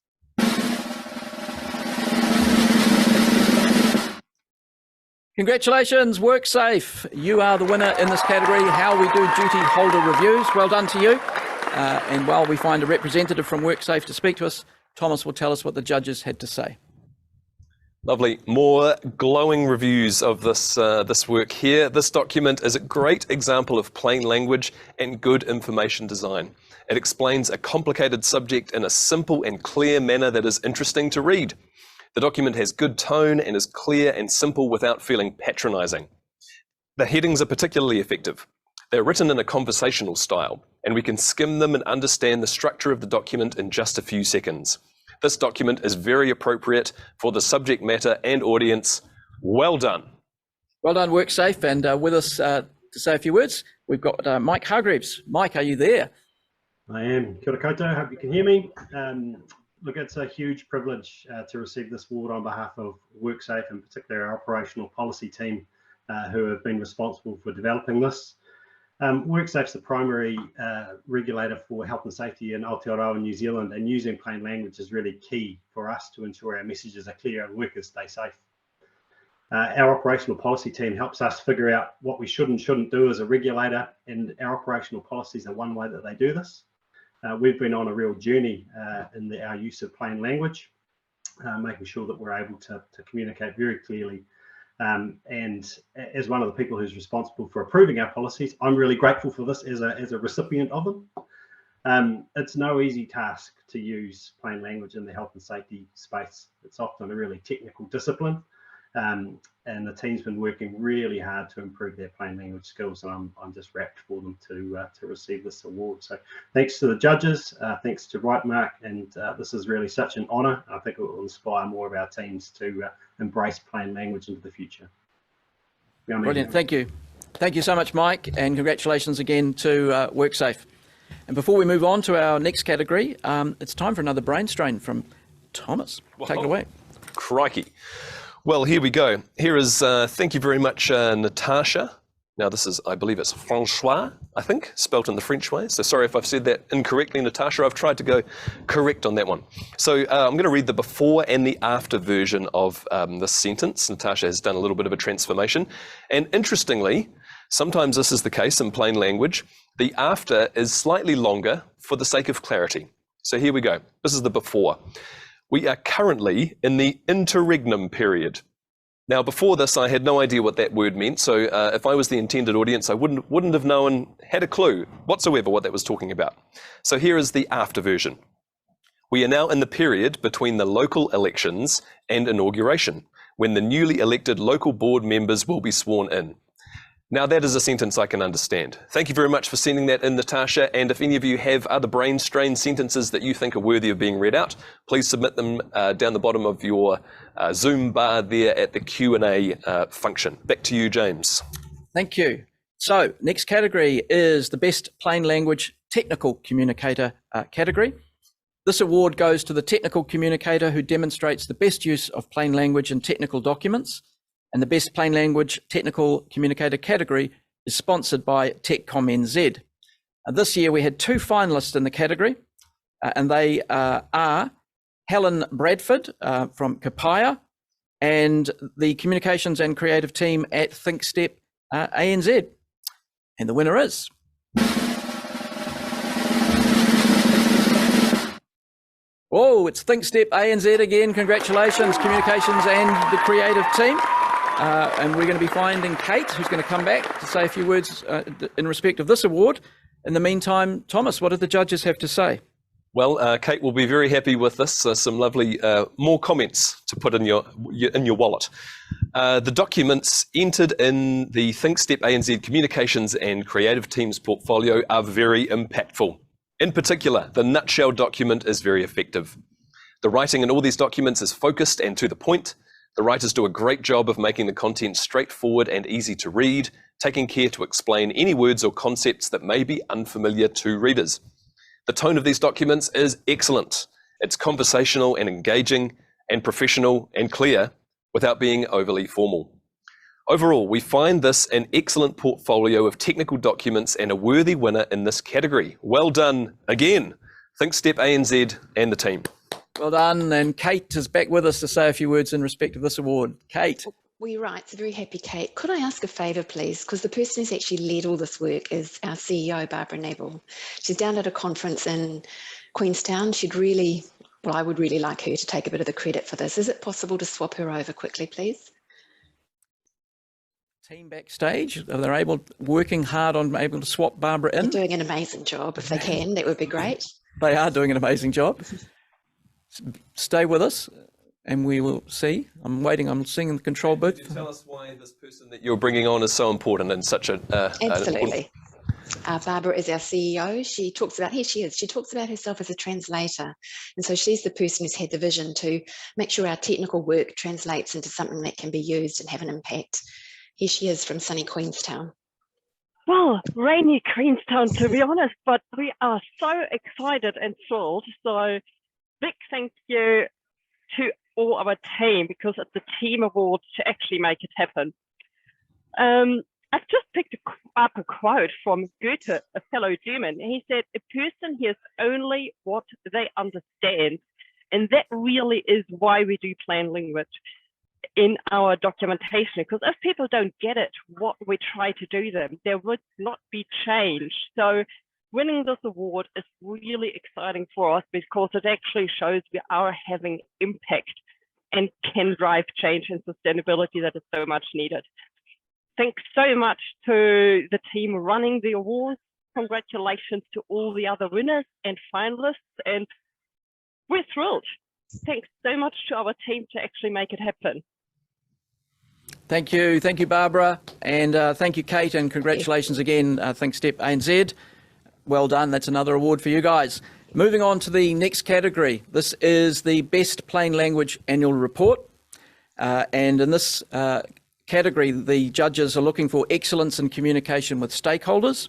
Congratulations, WorkSafe. You are the winner in this category, how we do duty holder reviews. Well done to you. And while we find a representative from WorkSafe to speak to us, Thomas will tell us what the judges had to say. Lovely. More glowing reviews of this work here. This document is a great example of plain language and good information design. It explains a complicated subject in a simple and clear manner that is interesting to read. The document has good tone and is clear and simple without feeling patronizing. The headings are particularly effective. They're written in a conversational style, and we can skim them and understand the structure of the document in just a few seconds. This document is very appropriate for the subject matter and audience. Well done. Well done, WorkSafe. And with us to say a few words, we've got Mike Hargreaves. Mike, are you there? I am. Kia ora koutou. Hope you can hear me. Look, it's a huge privilege to receive this award on behalf of WorkSafe, and particularly our operational policy team who have been responsible for developing this. WorkSafe's the primary regulator for health and safety in Aotearoa in New Zealand, and using plain language is really key for us to ensure our messages are clear and workers stay safe. Our operational policy team helps us figure out what we should and shouldn't do as a regulator, and our operational policies are one way that they do this. We've been on a real journey in our use of plain language, making sure that we're able to communicate very clearly. And as one of the people who's responsible for approving our policies, I'm really grateful for this as a recipient of them. It's no easy task to use plain language in the health and safety space. It's often a really technical discipline, and the team's been working really hard to improve their plain language skills, and I'm just rapt for them to receive this award. So thanks to the judges, thanks to Wright, and this is really such an honour. I think it will inspire more of our teams to embrace plain language into the future. Brilliant, thank you. Thank you so much, Mike, and congratulations again to WorkSafe. And before we move on to our next category, it's time for another brain strain from Thomas. Take it away. Crikey. Well, here we go. Here is, thank you very much, Natasha. Now this is, I believe it's Francois, I think, spelt in the French way. So sorry if I've said that incorrectly, Natasha. I've tried to go correct on that one. So I'm going to read the before and the after version of this sentence. Natasha has done a little bit of a transformation. And interestingly, sometimes this is the case in plain language. The after is slightly longer for the sake of clarity. So here we go. This is the before. We are currently in the interregnum period. Now, before this, I had no idea what that word meant. So if I was the intended audience, I wouldn't have had a clue whatsoever what that was talking about. So here is the after version. We are now in the period between the local elections and inauguration, when the newly elected local board members will be sworn in. Now that is a sentence I can understand. Thank you very much for sending that in, Natasha. And if any of you have other brain strain sentences that you think are worthy of being read out, please submit them down the bottom of your Zoom bar there at the Q&A function. Back to you, James. Thank you. So next category is the Best Plain Language Technical Communicator category. This award goes to the technical communicator who demonstrates the best use of plain language in technical documents. And the Best Plain Language Technical Communicator category is sponsored by TechCom NZ. This year we had two finalists in the category, and they are Helen Bradford from Kapaya and the communications and creative team at ThinkStep ANZ. And the winner is... Whoa, it's ThinkStep ANZ again. Congratulations, communications and the creative team. And we're going to be finding Kate, who's going to come back to say a few words in respect of this award. In the meantime, Thomas, what did the judges have to say? Well, Kate will be very happy with this. Some lovely more comments to put in your wallet. The documents entered in the ThinkStep ANZ Communications and Creative Teams portfolio are very impactful. In particular, the nutshell document is very effective. The writing in all these documents is focused and to the point. The writers do a great job of making the content straightforward and easy to read, taking care to explain any words or concepts that may be unfamiliar to readers. The tone of these documents is excellent. It's conversational and engaging and professional and clear without being overly formal. Overall, we find this an excellent portfolio of technical documents and a worthy winner in this category. Well done again, ThinkStep ANZ and the team. Well done, and Kate is back with us to say a few words in respect of this award. Kate. We're right, it's a very happy Kate. Could I ask a favour, please? Because the person who's actually led all this work is our CEO, Barbara Neville. She's down at a conference in Queenstown. I would really like her to take a bit of the credit for this. Is it possible to swap her over quickly, please? Team backstage, they're working hard on able to swap Barbara in. They're doing an amazing job. If they can, that would be great. They are doing an amazing job. Stay with us and we will see. I'm waiting, I'm seeing in the control booth. Can you tell us why this person that you're bringing on is so important and such a... Absolutely. Barbara is our CEO. She talks about, here she is, she talks about herself as a translator. And so she's the person who's had the vision to make sure our technical work translates into something that can be used and have an impact. Here she is from sunny Queenstown. Well, rainy Queenstown, to be honest, but we are so excited and thrilled. So big thank you to all our team, because it's a team award to actually make it happen. I've just picked up a quote from Goethe, a fellow German. He said, "A person hears only what they understand." And that really is why we do plain language in our documentation, because if people don't get it, what we try to do them, there would not be change. So winning this award is really exciting for us, because it actually shows we are having impact and can drive change and sustainability that is so much needed. Thanks so much to the team running the awards. Congratulations to all the other winners and finalists, and we're thrilled. Thanks so much to our team to actually make it happen. Thank you, Barbara, and thank you, Kate, and congratulations again, ThinkStep ANZ. Well done, that's another award for you guys. Moving on to the next category. This is the Best Plain Language Annual Report, and in this category, the judges are looking for excellence in communication with stakeholders,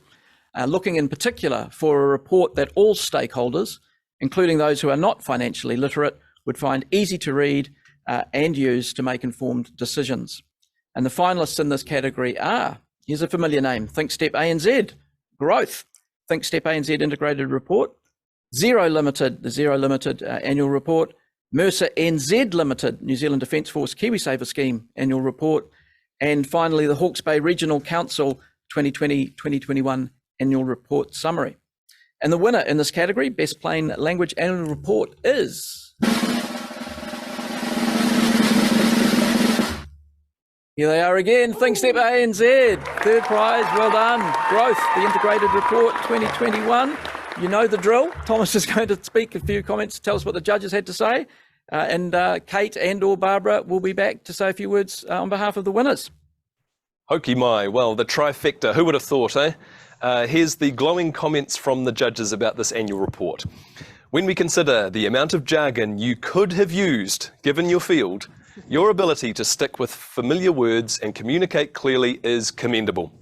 looking in particular for a report that all stakeholders, including those who are not financially literate, would find easy to read and use to make informed decisions. And the finalists in this category are, here's a familiar name, ThinkStep ANZ, Growth, ThinkStep ANZ Integrated Report, Zero Limited, the Zero Limited Annual Report, Mercer NZ Limited, New Zealand Defence Force KiwiSaver Scheme Annual Report, and finally the Hawke's Bay Regional Council 2020-2021 Annual Report Summary. And the winner in this category, Best Plain Language Annual Report, is... Here they are again, ThinkStep ANZ, third prize, well done. Growth, the Integrated Report 2021. You know the drill. Thomas is going to speak a few comments, tell us what the judges had to say. And Kate and or Barbara will be back to say a few words on behalf of the winners. Hokey my, well, the trifecta, who would have thought, eh? Here's the glowing comments from the judges about this annual report. When we consider the amount of jargon you could have used, given your field, your ability to stick with familiar words and communicate clearly is commendable.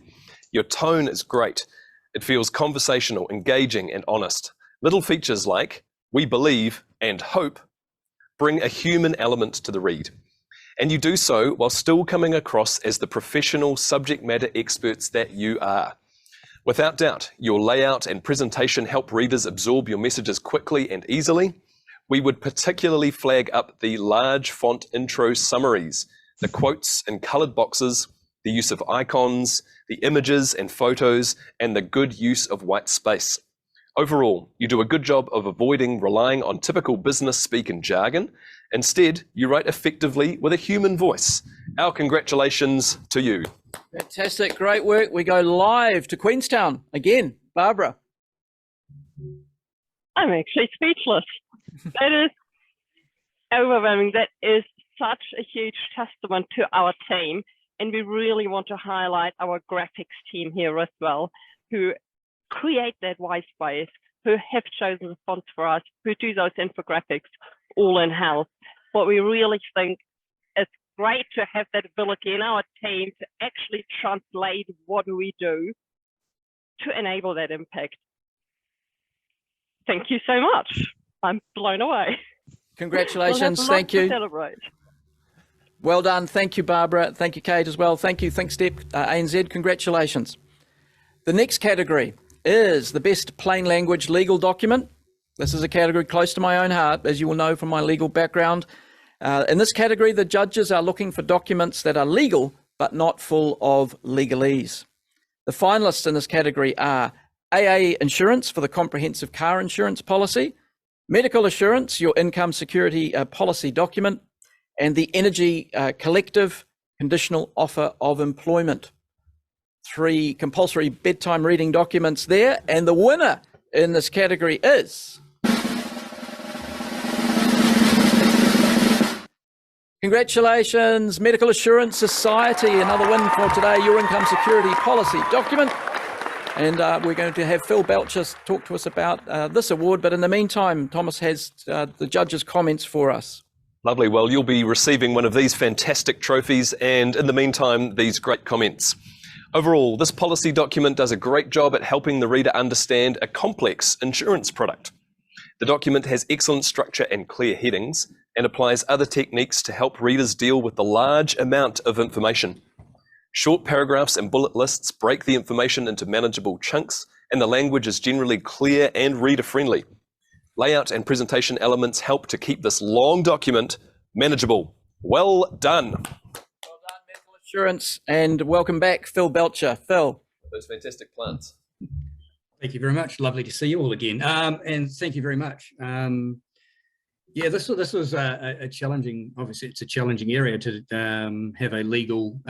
Your tone is great. It feels conversational, engaging, and honest. Little features like "we believe" and "hope" bring a human element to the read. And you do so while still coming across as the professional subject matter experts that you are. Without doubt, your layout and presentation help readers absorb your messages quickly and easily. We would particularly flag up the large font intro summaries, the quotes in coloured boxes, the use of icons, the images and photos, and the good use of white space. Overall, you do a good job of avoiding relying on typical business speak and jargon. Instead, you write effectively with a human voice. Our congratulations to you. Fantastic, great work. We go live to Queenstown again. Barbara. I'm actually speechless. That is overwhelming. That is such a huge testament to our team. And we really want to highlight our graphics team here as well, who create that white space, who have chosen the fonts for us, who do those infographics all in-house. What we really think is great to have that ability in our team to actually translate what we do to enable that impact. Thank you so much. I'm blown away. Congratulations. We'll thank you. Celebrate. Well done. Thank you, Barbara. Thank you, Kate, as well. Thank you. Thanks, Step. ANZ, congratulations. The next category is the best plain language legal document. This is a category close to my own heart, as you will know from my legal background. In this category, the judges are looking for documents that are legal, but not full of legalese. The finalists in this category are AA insurance for the comprehensive car insurance policy, medical assurance, your income security policy document, and the energy collective conditional offer of employment. 3 compulsory bedtime reading documents there, and the winner in this category is... Congratulations, Medical Assurance Society, another win for today, your income security policy document. And we're going to have Phil Belcher talk to us about this award, but in the meantime, Thomas has the judges' comments for us. Lovely. Well, you'll be receiving one of these fantastic trophies, and in the meantime, these great comments. Overall, this policy document does a great job at helping the reader understand a complex insurance product. The document has excellent structure and clear headings, and applies other techniques to help readers deal with the large amount of information. Short paragraphs and bullet lists break the information into manageable chunks, and the language is generally clear and reader-friendly. Layout and presentation elements help to keep this long document manageable. Well done. Well done, Medical Assurance, and welcome back, Phil Belcher. Phil. Those fantastic plants. Thank you very much. Lovely to see you all again. And thank you very much. Yeah, this was a challenging, obviously it's a challenging area to have a legal,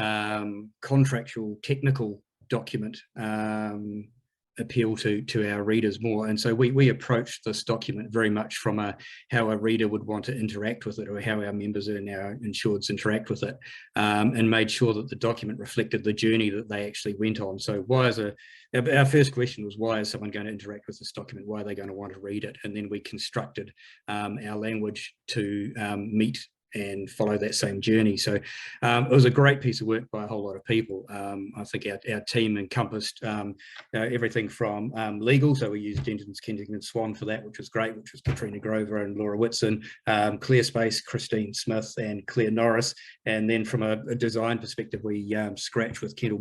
contractual, technical document appeal to our readers more. And so we approached this document very much from how a reader would want to interact with it, or how our members and our insureds interact with it, and made sure that the document reflected the journey that they actually went on. So our first question was, why is someone going to interact with this document? Why are they going to want to read it? And then we constructed our language to meet and follow that same journey. So it was a great piece of work by a whole lot of people. I think our team encompassed everything from legal, so we used Denton's Kensington Swan for that, which was great, which was Katrina Grover and Laura Whitson, ClearSpace, Christine Smith and Claire Norris, and then from a design perspective, we scratched with Kendall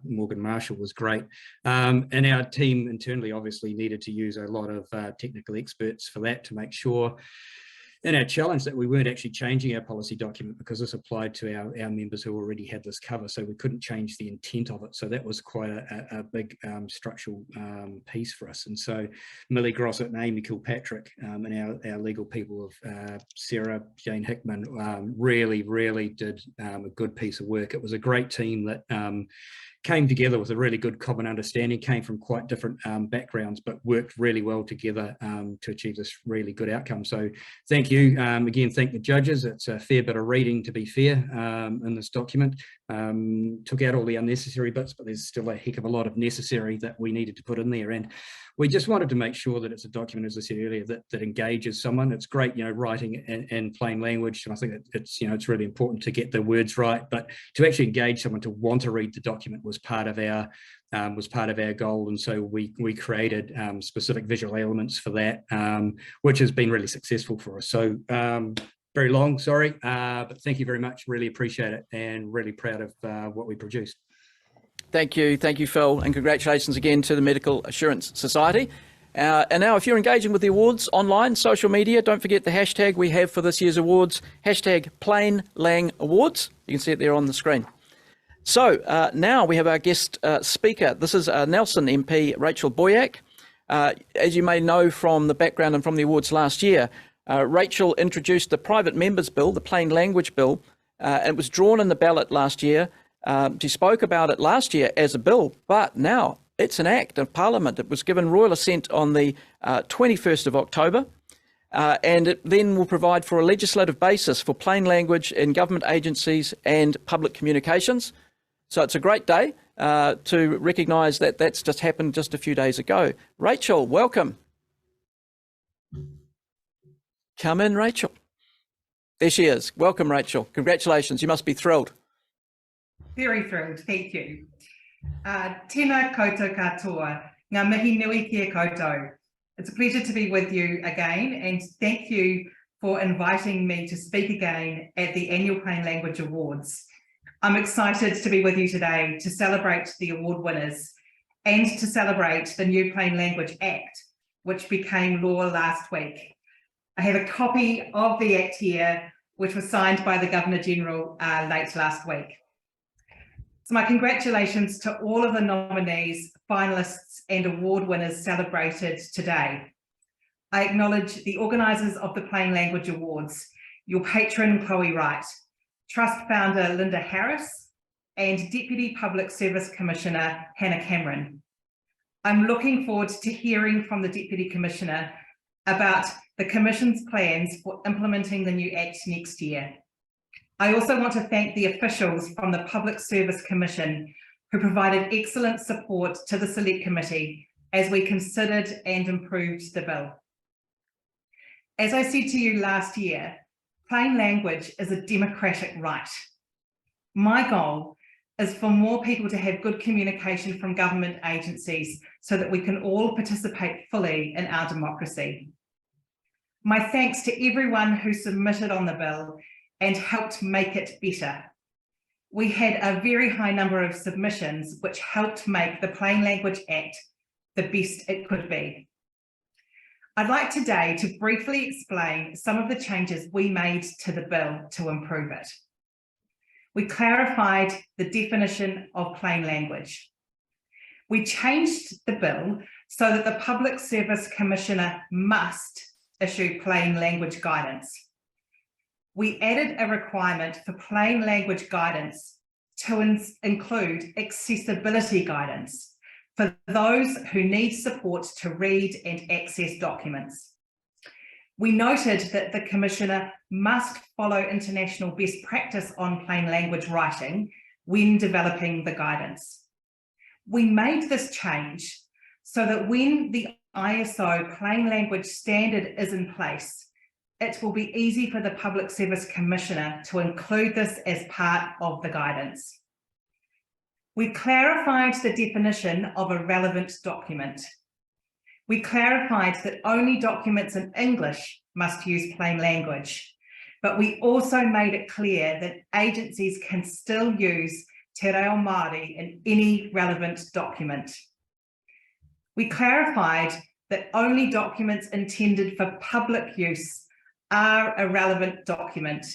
Morgan Marshall was great. And our team internally obviously needed to use a lot of technical experts for that to make sure, and our challenge, that we weren't actually changing our policy document, because this applied to our members who already had this cover, so we couldn't change the intent of it. So that was quite a big structural piece for us. And so Millie Grossett and Amy Kilpatrick and our legal people of Sarah, Jane Hickman really did a good piece of work. It was a great team that came together with a really good common understanding, came from quite different backgrounds, but worked really well together to achieve this really good outcome. So thank you. Again, thank the judges. It's a fair bit of reading, to be fair, in this document. Took out all the unnecessary bits, but there's still a heck of a lot of necessary that we needed to put in there. And we just wanted to make sure that it's a document, as I said earlier, that engages someone. It's great, writing in plain language, and I think it's really important to get the words right, but to actually engage someone to want to read the document was part of our goal. And so we created specific visual elements for that, which has been really successful for us. So very long, sorry, but thank you very much. Really appreciate it, and really proud of what we produced. Thank you, Phil, and congratulations again to the Medical Assurance Society. And now, if you're engaging with the awards online, social media, don't forget the hashtag we have for this year's awards, hashtag PlainLangAwards. You can see it there on the screen. So now we have our guest speaker. This is Nelson MP Rachel Boyack. As you may know from the background and from the awards last year, Rachel introduced the Private Members Bill, the Plain Language Bill. It was drawn in the ballot last year. She spoke about it last year as a bill, but now it's an act of Parliament. It was given royal assent on the 21st of October, and it then will provide for a legislative basis for plain language in government agencies and public communications. So it's a great day to recognise that that's just happened just a few days ago. Rachel, welcome. Come in, Rachel. There she is. Welcome, Rachel. Congratulations. You must be thrilled. Very thrilled. Thank you. Tēnā koutou katoa, ngā mihi nui kia koutou. It's a pleasure to be with you again, and thank you for inviting me to speak again at the annual Plain Language Awards. I'm excited to be with you today to celebrate the award winners and to celebrate the new Plain Language Act, which became law last week. I have a copy of the Act here, which was signed by the Governor-General late last week. So my congratulations to all of the nominees, finalists and award winners celebrated today. I acknowledge the organisers of the Plain Language Awards, your patron Chloe Wright, Trust founder Linda Harris, and Deputy Public Service Commissioner Hannah Cameron. I'm looking forward to hearing from the Deputy Commissioner about the Commission's plans for implementing the new Act next year. I also want to thank the officials from the Public Service Commission who provided excellent support to the Select Committee as we considered and improved the bill. As I said to you last year, plain language is a democratic right. My goal is for more people to have good communication from government agencies so that we can all participate fully in our democracy. My thanks to everyone who submitted on the bill and helped make it better. We had a very high number of submissions which helped make the Plain Language Act the best it could be. I'd like today to briefly explain some of the changes we made to the bill to improve it. We clarified the definition of plain language. We changed the bill so that the Public Service Commissioner must issue plain language guidance. We added a requirement for plain language guidance to include accessibility guidance for those who need support to read and access documents. We noted that the Commissioner must follow international best practice on plain language writing when developing the guidance. We made this change so that when the ISO plain language standard is in place, it will be easy for the Public Service Commissioner to include this as part of the guidance. We clarified the definition of a relevant document. We clarified that only documents in English must use plain language, but we also made it clear that agencies can still use te reo Māori in any relevant document. We clarified that only documents intended for public use are a relevant document,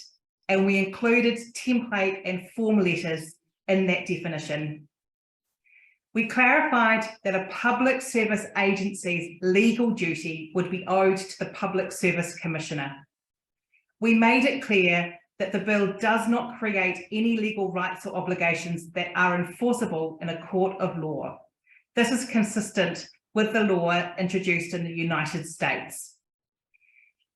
and we included template and form letters in that definition. We clarified that a public service agency's legal duty would be owed to the Public Service Commissioner. We made it clear that the bill does not create any legal rights or obligations that are enforceable in a court of law. This is consistent with the law introduced in the United States.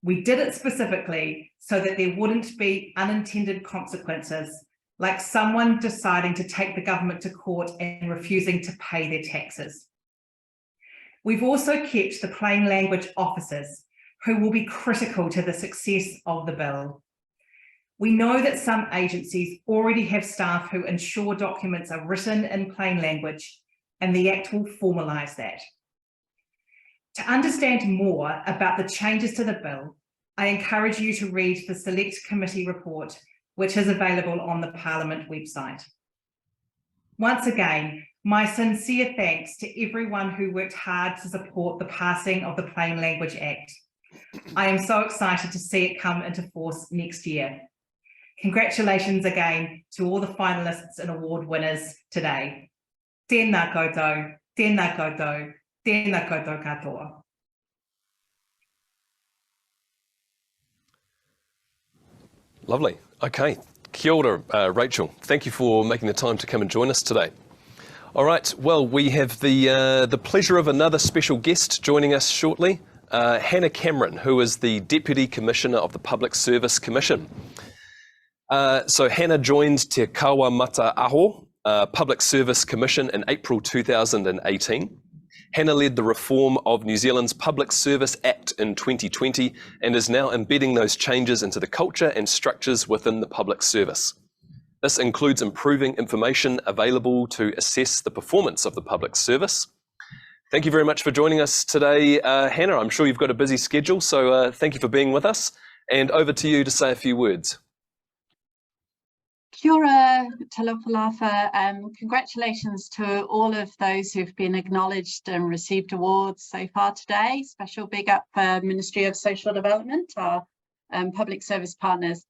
We did it specifically so that there wouldn't be unintended consequences, like someone deciding to take the government to court and refusing to pay their taxes. We've also kept the plain language officers, who will be critical to the success of the bill. We know that some agencies already have staff who ensure documents are written in plain language, and the Act will formalise that. To understand more about the changes to the bill, I encourage you to read the Select Committee report, which is available on the Parliament website. Once again, my sincere thanks to everyone who worked hard to support the passing of the Plain Language Act. I am so excited to see it come into force next year. congratulations again to all the finalists and award winners today. Tēnā koutou, tēnā koutou, tēnā koutou katoa. Lovely. Okay. Kia ora, Rachel. Thank you for making the time to come and join us today. All right. Well, we have the pleasure of another special guest joining us shortly, Hannah Cameron, who is the Deputy Commissioner of the Public Service Commission. So Hannah joined Te Kawamata Aho Public Service Commission in April 2018. Hannah led the reform of New Zealand's Public Service Act in 2020 and is now embedding those changes into the culture and structures within the public service. This includes improving information available to assess the performance of the public service. Thank you very much for joining us today, Hannah. I'm sure you've got a busy schedule, so thank you for being with us. And over to you to say a few words. Kia ora, talapalafa. Congratulations to all of those who've been acknowledged and received awards so far today. Special big up for Ministry of Social Development, our public service partners.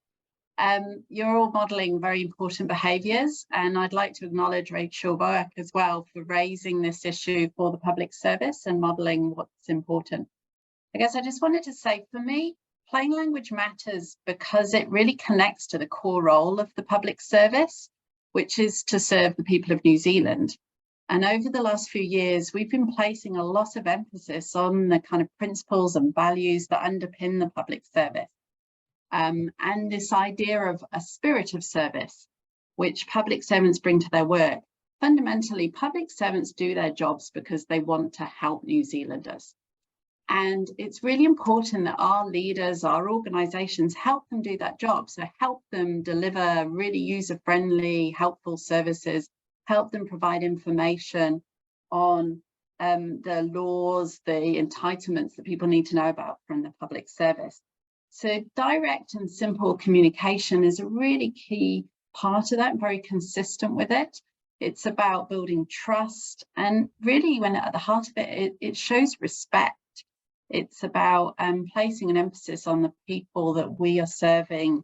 You're all modelling very important behaviours, and I'd like to acknowledge Rachel Boyack as well for raising this issue for the public service and modelling what's important. I guess I just wanted to say, for me, plain language matters because it really connects to the core role of the public service, which is to serve the people of New Zealand. And over the last few years, we've been placing a lot of emphasis on the kind of principles and values that underpin the public service. And this idea of a spirit of service, which public servants bring to their work. Fundamentally, public servants do their jobs because they want to help New Zealanders. And it's really important that our leaders, our organisations help them do that job. So help them deliver really user-friendly, helpful services, help them provide information on the laws, the entitlements that people need to know about from the public service. So direct and simple communication is a really key part of that, very consistent with it. It's about building trust, and really when at the heart of it, it shows respect. It's about placing an emphasis on the people that we are serving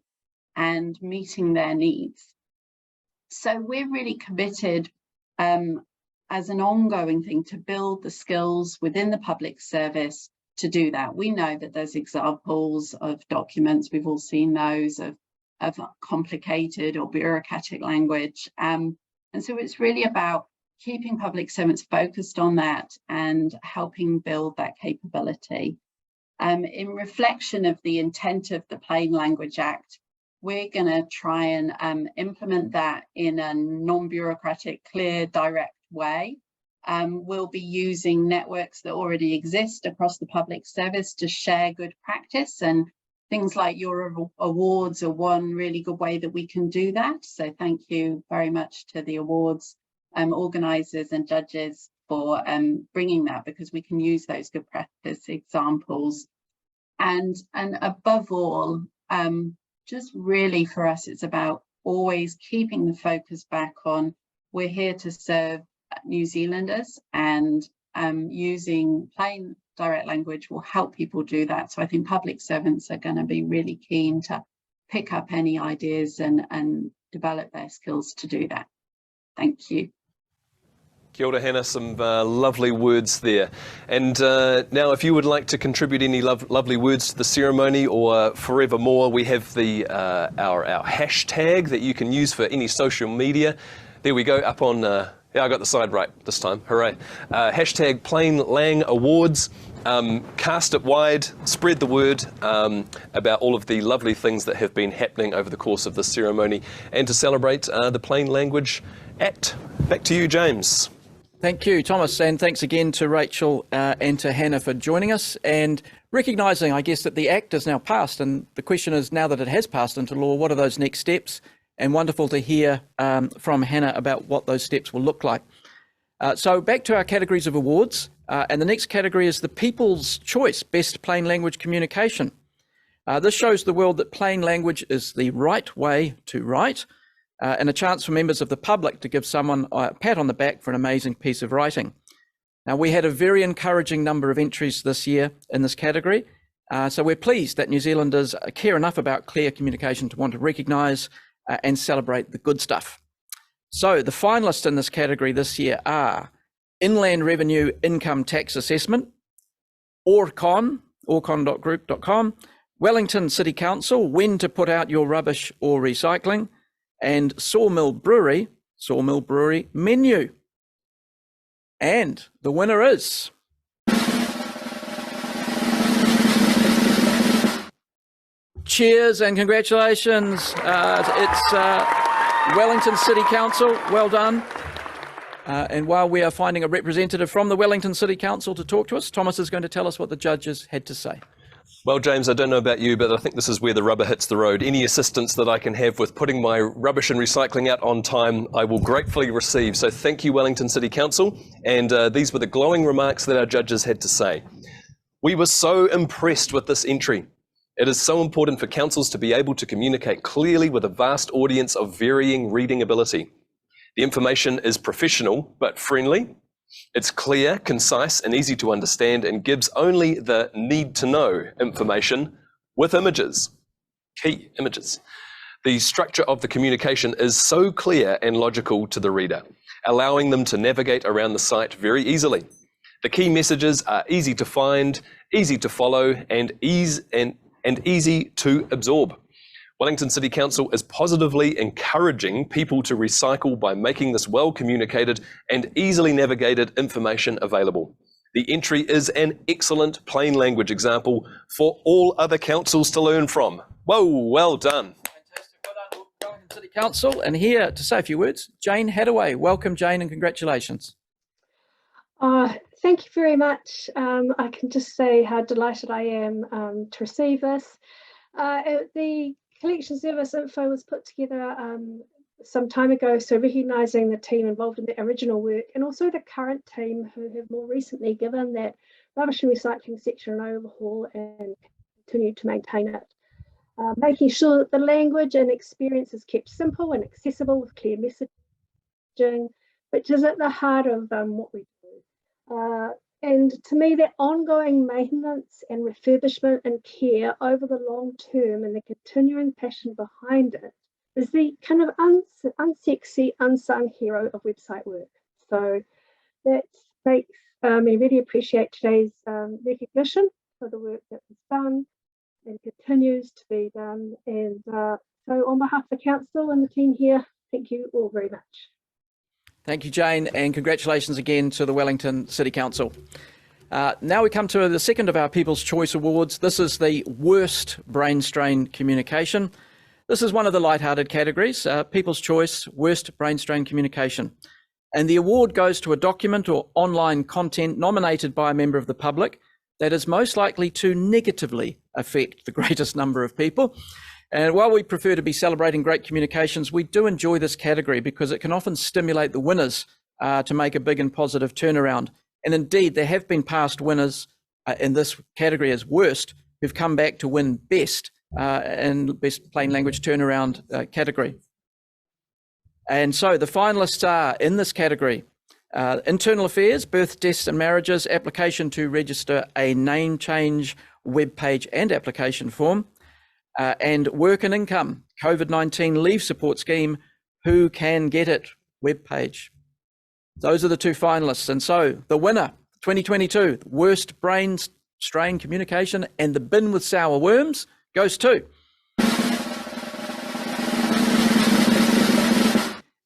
and meeting their needs. So we're really committed as an ongoing thing to build the skills within the public service to do that. We know that there's examples of documents, we've all seen those, of complicated or bureaucratic language. And so it's really about keeping public servants focused on that and helping build that capability. In reflection of the intent of the Plain Language Act, we're going to try and implement that in a non-bureaucratic, clear, direct way. We'll be using networks that already exist across the public service to share good practice, and things like your awards are one really good way that we can do that. So thank you very much to the awards organisers and judges for bringing that, because we can use those good practice examples. And above all, just really for us, it's about always keeping the focus back on we're here to serve New Zealanders, and using plain direct language will help people do that. So I think public servants are going to be really keen to pick up any ideas and develop their skills to do that. Thank you. Kia ora, Hannah, some lovely words there. And now if you would like to contribute any lovely words to the ceremony or forevermore, we have the our hashtag that you can use for any social media. There we go, up on, yeah, I got the side right this time, hooray. Hashtag Plain Lang Awards. Cast it wide, spread the word about all of the lovely things that have been happening over the course of this ceremony, and to celebrate the Plain Language Act. Back to you, James. Thank you, Thomas, and thanks again to Rachel and to Hannah for joining us, and recognising, I guess, that the Act is now passed, and the question is, now that it has passed into law, what are those next steps? And wonderful to hear from Hannah about what those steps will look like. So back to our categories of awards, and the next category is the People's Choice Best Plain Language Communication. This shows the world that plain language is the right way to write, and a chance for members of the public to give someone a pat on the back for an amazing piece of writing. Now, we had a very encouraging number of entries this year in this category, So we're pleased that New Zealanders care enough about clear communication to want to recognise and celebrate the good stuff. So the finalists in this category this year are Inland Revenue Income Tax Assessment, orcon.group.com, Wellington City Council, When to Put Out Your Rubbish or Recycling, and Sawmill Brewery Menu. And the winner is... Cheers and congratulations. It's Wellington City Council. Well done. And while we are finding a representative from the Wellington City Council to talk to us, Thomas is going to tell us what the judges had to say. Well, James, I don't know about you, but I think this is where the rubber hits the road. Any assistance that I can have with putting my rubbish and recycling out on time, I will gratefully receive. So thank you, Wellington City Council. And these were the glowing remarks that our judges had to say. We were so impressed with this entry. It is so important for councils to be able to communicate clearly with a vast audience of varying reading ability. The information is professional but friendly. It's clear, concise, and easy to understand, and gives only the need-to-know information with images, key images. The structure of the communication is so clear and logical to the reader, allowing them to navigate around the site very easily. The key messages are easy to find, easy to follow, and easy to absorb. Wellington City Council is positively encouraging people to recycle by making this well-communicated and easily navigated information available. The entry is an excellent plain language example for all other councils to learn from. Whoa, well done. Fantastic, well done, Wellington City Council. And here to say a few words, Jane Hadaway. Welcome, Jane, and congratulations. Thank you very much. I can just say how delighted I am to receive this. The collection service info was put together some time ago, so recognising the team involved in the original work and also the current team who have more recently given that rubbish and recycling section an overhaul and continue to maintain it. Making sure that the language and experience is kept simple and accessible with clear messaging, which is at the heart of what we do. And to me, that ongoing maintenance and refurbishment and care over the long term and the continuing passion behind it is the kind of unsexy, unsung hero of website work. So that makes me really appreciate today's recognition for the work that was done and continues to be done. And so on behalf of the council and the team here, thank you all very much. Thank you, Jane, and congratulations again to the Wellington City Council. Now we come to the second of our People's Choice Awards. This is the Worst Brain Strain Communication. This is one of the lighthearted categories, People's Choice, Worst Brain Strain Communication. And the award goes to a document or online content nominated by a member of the public that is most likely to negatively affect the greatest number of people. And while we prefer to be celebrating great communications, we do enjoy this category because it can often stimulate the winners to make a big and positive turnaround. And indeed, there have been past winners in this category as worst who've come back to win best in best plain language turnaround category. And so the finalists are in this category: Internal Affairs, Birth, Deaths and Marriages, application to register a name change web page and application form. And Work and Income, COVID-19 Leave Support Scheme, Who Can Get It webpage. Those are the two finalists. And so the winner, 2022, Worst Brain Strain Communication and the bin with sour worms goes to...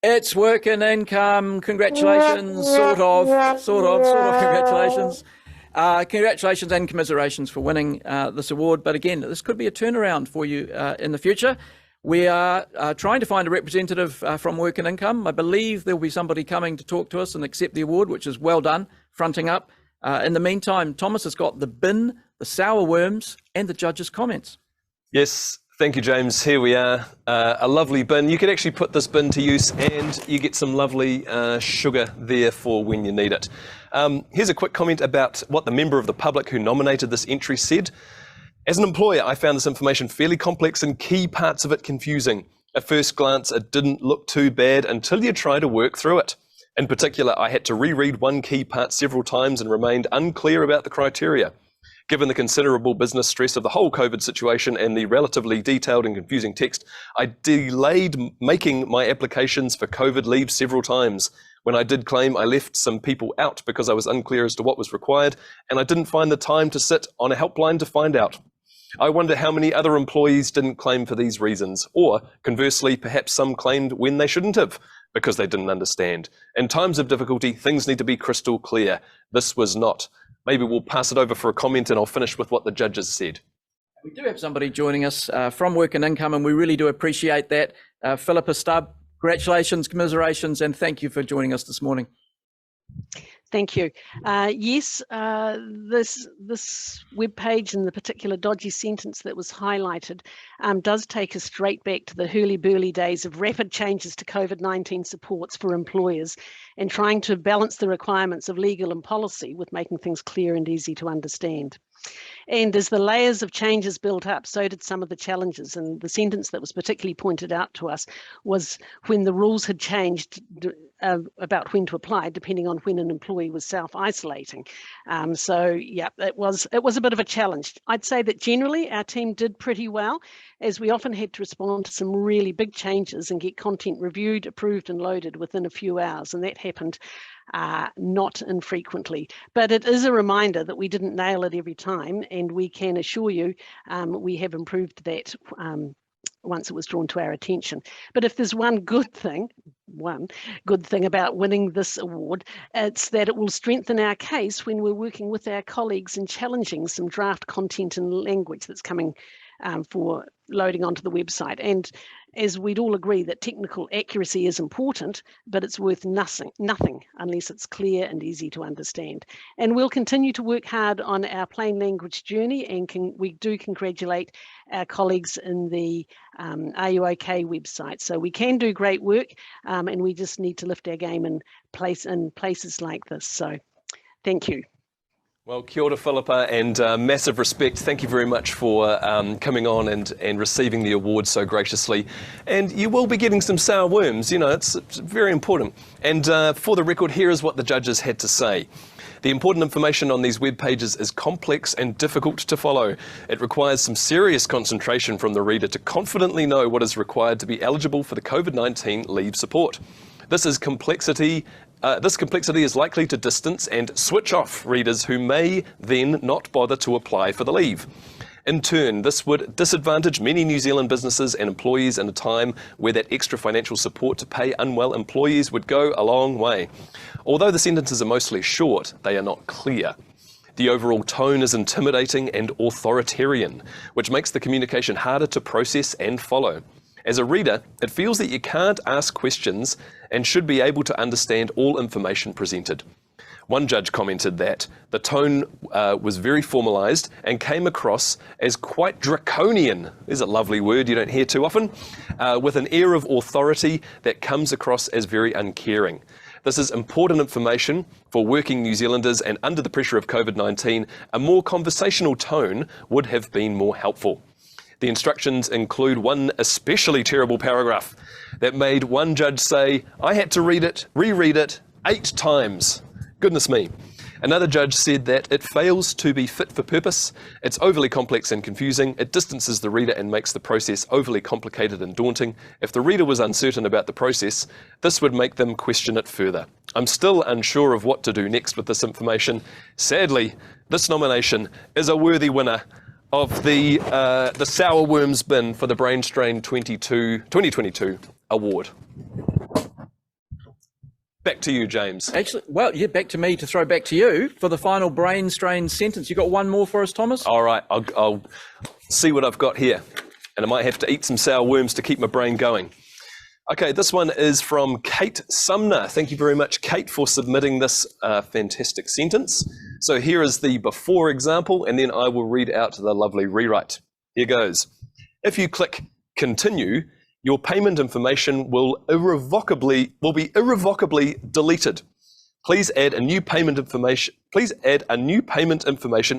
It's Work and Income. Congratulations, sort of, congratulations. Congratulations and commiserations for winning this award. But again, this could be a turnaround for you in the future. We are trying to find a representative from Work and Income. I believe there'll be somebody coming to talk to us and accept the award, which is well done, fronting up. In the meantime, Thomas has got the bin, the sour worms, and the judges' comments. Yes, thank you, James. Here we are, a lovely bin. You can actually put this bin to use and you get some lovely sugar there for when you need it. Here's a quick comment about what the member of the public who nominated this entry said. As an employer, I found this information fairly complex and key parts of it confusing. At first glance, it didn't look too bad until you try to work through it. In particular, I had to reread one key part several times and remained unclear about the criteria. Given the considerable business stress of the whole COVID situation and the relatively detailed and confusing text, I delayed making my applications for COVID leave several times. When I did claim, I left some people out because I was unclear as to what was required, and I didn't find the time to sit on a helpline to find out. I wonder how many other employees didn't claim for these reasons, or conversely, perhaps some claimed when they shouldn't have, because they didn't understand. In times of difficulty, things need to be crystal clear. This was not. Maybe we'll pass it over for a comment and I'll finish with what the judges said. We do have somebody joining us from Work and Income, and we really do appreciate that. Philippa Stubb, congratulations, commiserations, and thank you for joining us this morning. Thank you. Yes, this webpage and the particular dodgy sentence that was highlighted does take us straight back to the hurly-burly days of rapid changes to COVID-19 supports for employers and trying to balance the requirements of legal and policy with making things clear and easy to understand. And as the layers of changes built up, so did some of the challenges. And the sentence that was particularly pointed out to us was when the rules had changed about when to apply, depending on when an employee was self-isolating. So yeah, it was a bit of a challenge. I'd say that generally our team did pretty well, as we often had to respond to some really big changes and get content reviewed, approved and loaded within a few hours. And that happened not infrequently. But it is a reminder that we didn't nail it every time, and we can assure you we have improved that once it was drawn to our attention. But if there's one good thing about winning this award, it's that it will strengthen our case when we're working with our colleagues and challenging some draft content and language that's coming for loading onto the website. And as we'd all agree that technical accuracy is important, but it's worth nothing unless it's clear and easy to understand. And we'll continue to work hard on our plain language journey, and we do congratulate our colleagues in the Are You OK website. So we can do great work, and we just need to lift our game in places like this. So thank you. Well, kia ora, Philippa, and massive respect. Thank you very much for coming on and receiving the award so graciously. And you will be getting some sour worms, you know, it's very important. And for the record, here is what the judges had to say. The important information on these web pages is complex and difficult to follow. It requires some serious concentration from the reader to confidently know what is required to be eligible for the COVID-19 leave support. This complexity is likely to distance and switch off readers who may then not bother to apply for the leave. In turn, this would disadvantage many New Zealand businesses and employees in a time where that extra financial support to pay unwell employees would go a long way. Although the sentences are mostly short, they are not clear. The overall tone is intimidating and authoritarian, which makes the communication harder to process and follow. As a reader, it feels that you can't ask questions and should be able to understand all information presented. One judge commented that the tone was very formalised and came across as quite draconian. There's a lovely word you don't hear too often, with an air of authority that comes across as very uncaring. This is important information for working New Zealanders, and under the pressure of COVID-19, a more conversational tone would have been more helpful. The instructions include one especially terrible paragraph that made one judge say, I had to reread it 8 times. Goodness me. Another judge said that it fails to be fit for purpose, it's overly complex and confusing, it distances the reader and makes the process overly complicated and daunting. If the reader was uncertain about the process, this would make them question it further. I'm still unsure of what to do next with this information. Sadly, this nomination is a worthy winner of the Sour Worms bin for the Brain Strain 2022 award. Back to you, James. Actually, well, yeah, back to me to throw back to you for the final Brain Strain sentence. You got one more for us, Thomas? All right, I'll see what I've got here. And I might have to eat some sour worms to keep my brain going. Okay, this one is from Kate Sumner. Thank you very much, Kate, for submitting this fantastic sentence. So here is the before example, and then I will read out the lovely rewrite. Here goes. If you click continue, your payment information will be irrevocably deleted. Please add a new payment information.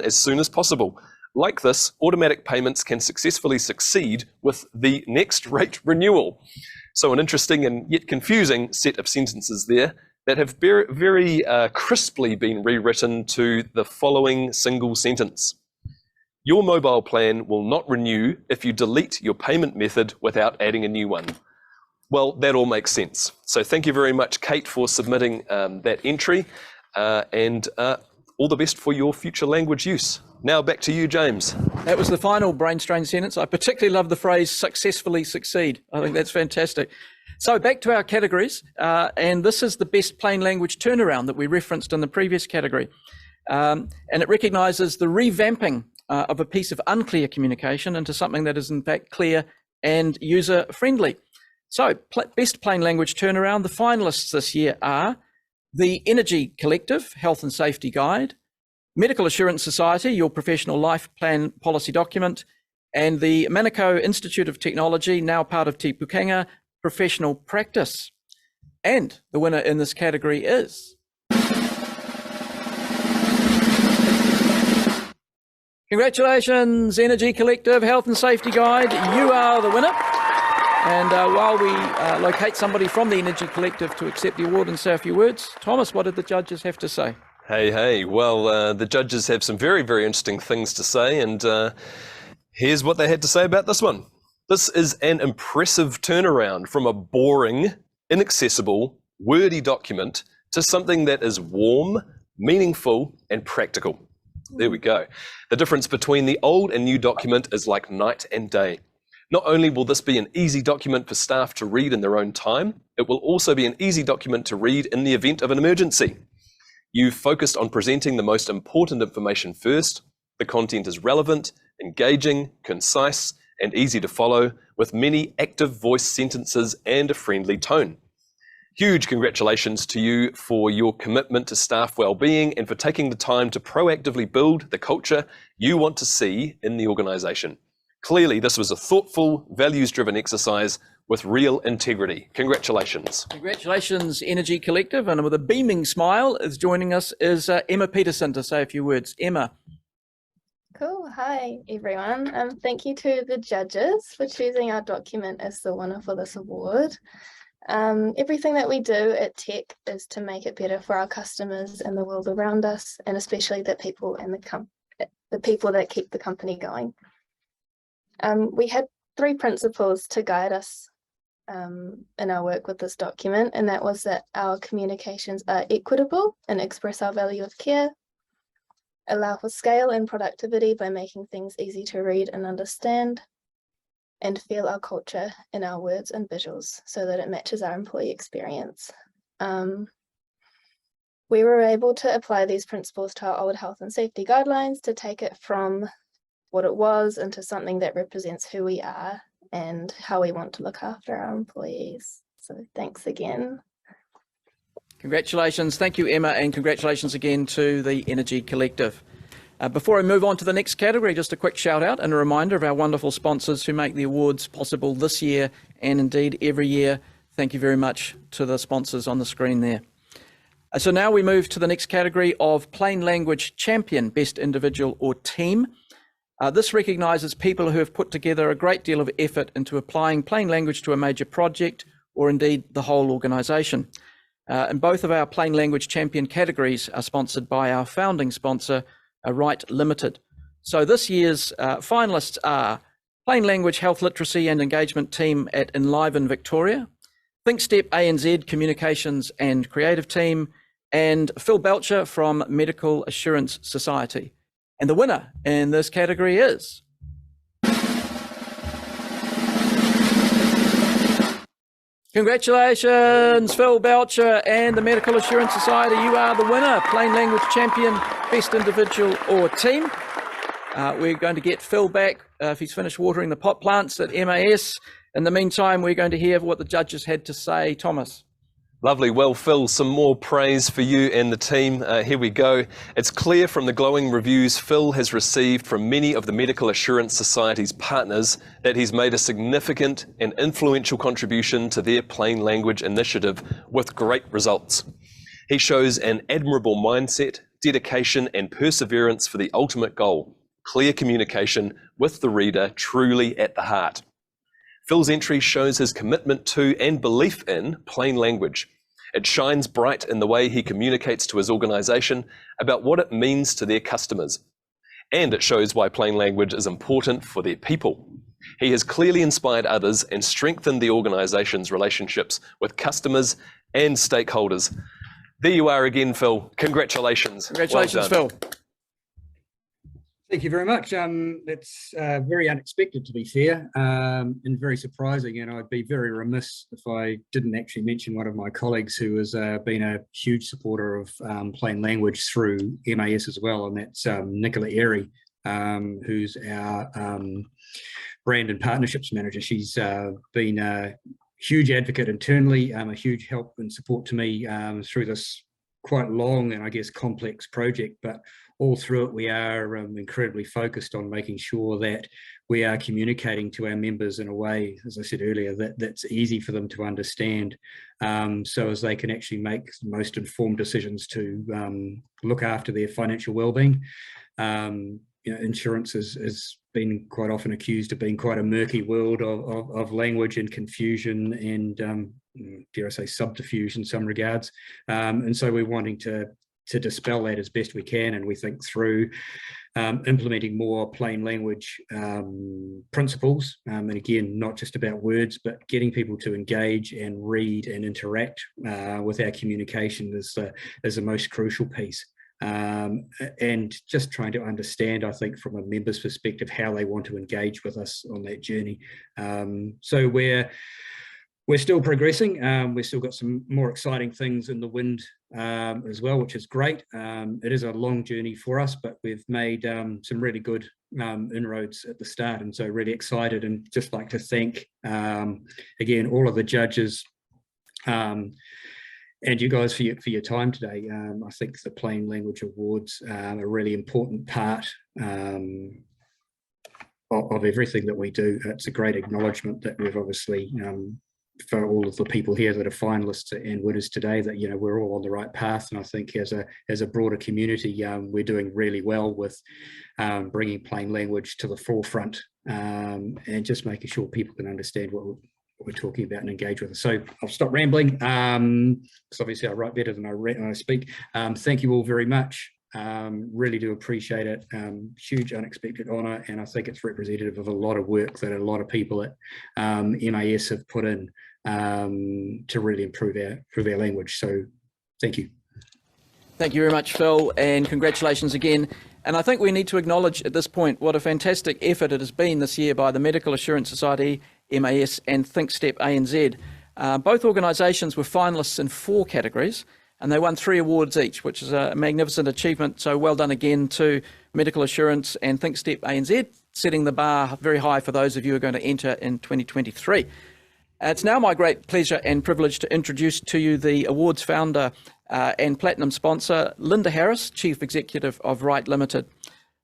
As soon as possible. Like this, automatic payments can successfully succeed with the next rate renewal. So an interesting and yet confusing set of sentences there that have very crisply been rewritten to the following single sentence. Your mobile plan will not renew if you delete your payment method without adding a new one. Well, that all makes sense. So thank you very much, Kate, for submitting that entry, and all the best for your future language use. Now back to you, James. That was the final brain strain sentence. I particularly love the phrase successfully succeed. I think that's fantastic. So back to our categories, and this is the best plain language turnaround that we referenced in the previous category. And it recognises the revamping of a piece of unclear communication into something that is in fact clear and user-friendly. So best plain language turnaround, the finalists this year are the Energy Collective Health and Safety Guide, Medical Assurance Society, your professional life plan policy document, and the Manukau Institute of Technology, now part of Te Pukanga, Professional Practice. And the winner in this category is... Congratulations, Energy Collective Health and Safety Guide. You are the winner. And while we locate somebody from the Energy Collective to accept the award and say a few words, Thomas, what did the judges have to say? Hey, well, the judges have some very, very interesting things to say, and here's what they had to say about this one. This is an impressive turnaround from a boring, inaccessible, wordy document to something that is warm, meaningful, and practical. There we go. The difference between the old and new document is like night and day. Not only will this be an easy document for staff to read in their own time, it will also be an easy document to read in the event of an emergency. You've focused on presenting the most important information first. The content is relevant, engaging, concise, and easy to follow, with many active voice sentences and a friendly tone. Huge congratulations to you for your commitment to staff well-being and for taking the time to proactively build the culture you want to see in the organisation. Clearly, this was a thoughtful, values-driven exercise with real integrity. Congratulations. Congratulations, Energy Collective. And with a beaming smile is joining us is Emma Peterson to say a few words. Emma. Cool. Hi, everyone. Thank you to the judges for choosing our document as the winner for this award. Everything that we do at Tech is to make it better for our customers and the world around us, and especially the people and the people that keep the company going. We had 3 principles to guide us in our work with this document, and that was that our communications are equitable and express our value of care, allow for scale and productivity by making things easy to read and understand, and feel our culture in our words and visuals so that it matches our employee experience. We were able to apply these principles to our old health and safety guidelines to take it from what it was into something that represents who we are and how we want to look after our employees. So thanks again. Congratulations. Thank you, Emma, and congratulations again to the Energy Collective. Before I move on to the next category, just a quick shout out and a reminder of our wonderful sponsors who make the awards possible this year and indeed every year. Thank you very much to the sponsors on the screen there. So now we move to the next category of Plain Language Champion, Best Individual or Team. This recognises people who have put together a great deal of effort into applying plain language to a major project or indeed the whole organisation. And both of our Plain Language Champion categories are sponsored by our founding sponsor, Wright Limited. So this year's finalists are Plain Language Health Literacy and Engagement Team at Enliven Victoria, ThinkStep ANZ Communications and Creative Team, and Phil Belcher from Medical Assurance Society. And the winner in this category is... Congratulations, Phil Belcher and the Medical Assurance Society. You are the winner, Plain Language Champion, Best Individual or Team. We're going to get Phil back if he's finished watering the pot plants at MAS. In the meantime, we're going to hear what the judges had to say. Thomas. Lovely. Well, Phil, some more praise for you and the team. Here we go. It's clear from the glowing reviews Phil has received from many of the Medical Assurance Society's partners that he's made a significant and influential contribution to their plain language initiative with great results. He shows an admirable mindset, dedication, and perseverance for the ultimate goal, clear communication with the reader truly at the heart. Phil's entry shows his commitment to and belief in plain language. It shines bright in the way he communicates to his organisation about what it means to their customers. and it shows why plain language is important for their people. He has clearly inspired others and strengthened the organisation's relationships with customers and stakeholders. There you are again, Phil. Congratulations. Congratulations, well Phil. Thank you very much. That's very unexpected, to be fair, and very surprising. And I'd be very remiss if I didn't actually mention one of my colleagues who has been a huge supporter of plain language through MAS as well, and that's Nicola Airy, who's our brand and partnerships manager. She's been a huge advocate internally, a huge help and support to me through this quite long and I guess complex project, but all through it we are incredibly focused on making sure that we are communicating to our members in a way, as I said earlier, that's easy for them to understand, so as they can actually make the most informed decisions to look after their financial well-being. Insurance has been quite often accused of being quite a murky world of language and confusion and, dare I say, subterfuge in some regards. And so we're wanting to dispel that as best we can, and we think through implementing more plain language principles, and again, not just about words, but getting people to engage and read and interact with our communication is the most crucial piece. And just trying to understand, I think, from a member's perspective, how they want to engage with us on that journey. So we're still progressing. We've still got some more exciting things in the wind as well, which is great. It is a long journey for us, but we've made some really good inroads at the start, and so really excited, and just like to thank again all of the judges and you guys for your time today. I think the Plain Language Awards are a really important part of everything that we do. It's a great acknowledgement that we've obviously, for all of the people here that are finalists and winners today, that we're all on the right path. And I think as a broader community, we're doing really well with bringing plain language to the forefront and just making sure people can understand what we're talking about and engage with us. So I'll stop rambling, because obviously I write better than I speak. Thank you all very much. Really do appreciate it. Huge unexpected honour, and I think it's representative of a lot of work that a lot of people at MAS have put in to really improve our language. So thank you. Thank you very much, Phil, and congratulations again. And I think we need to acknowledge at this point what a fantastic effort it has been this year by the Medical Assurance Society, MAS, and ThinkStep ANZ. Both organisations were finalists in 4 categories, and they won 3 awards each, which is a magnificent achievement. So well done again to Medical Assurance and ThinkStep ANZ, setting the bar very high for those of you who are going to enter in 2023. It's now my great pleasure and privilege to introduce to you the awards founder and platinum sponsor, Linda Harris, Chief Executive of Wright Limited.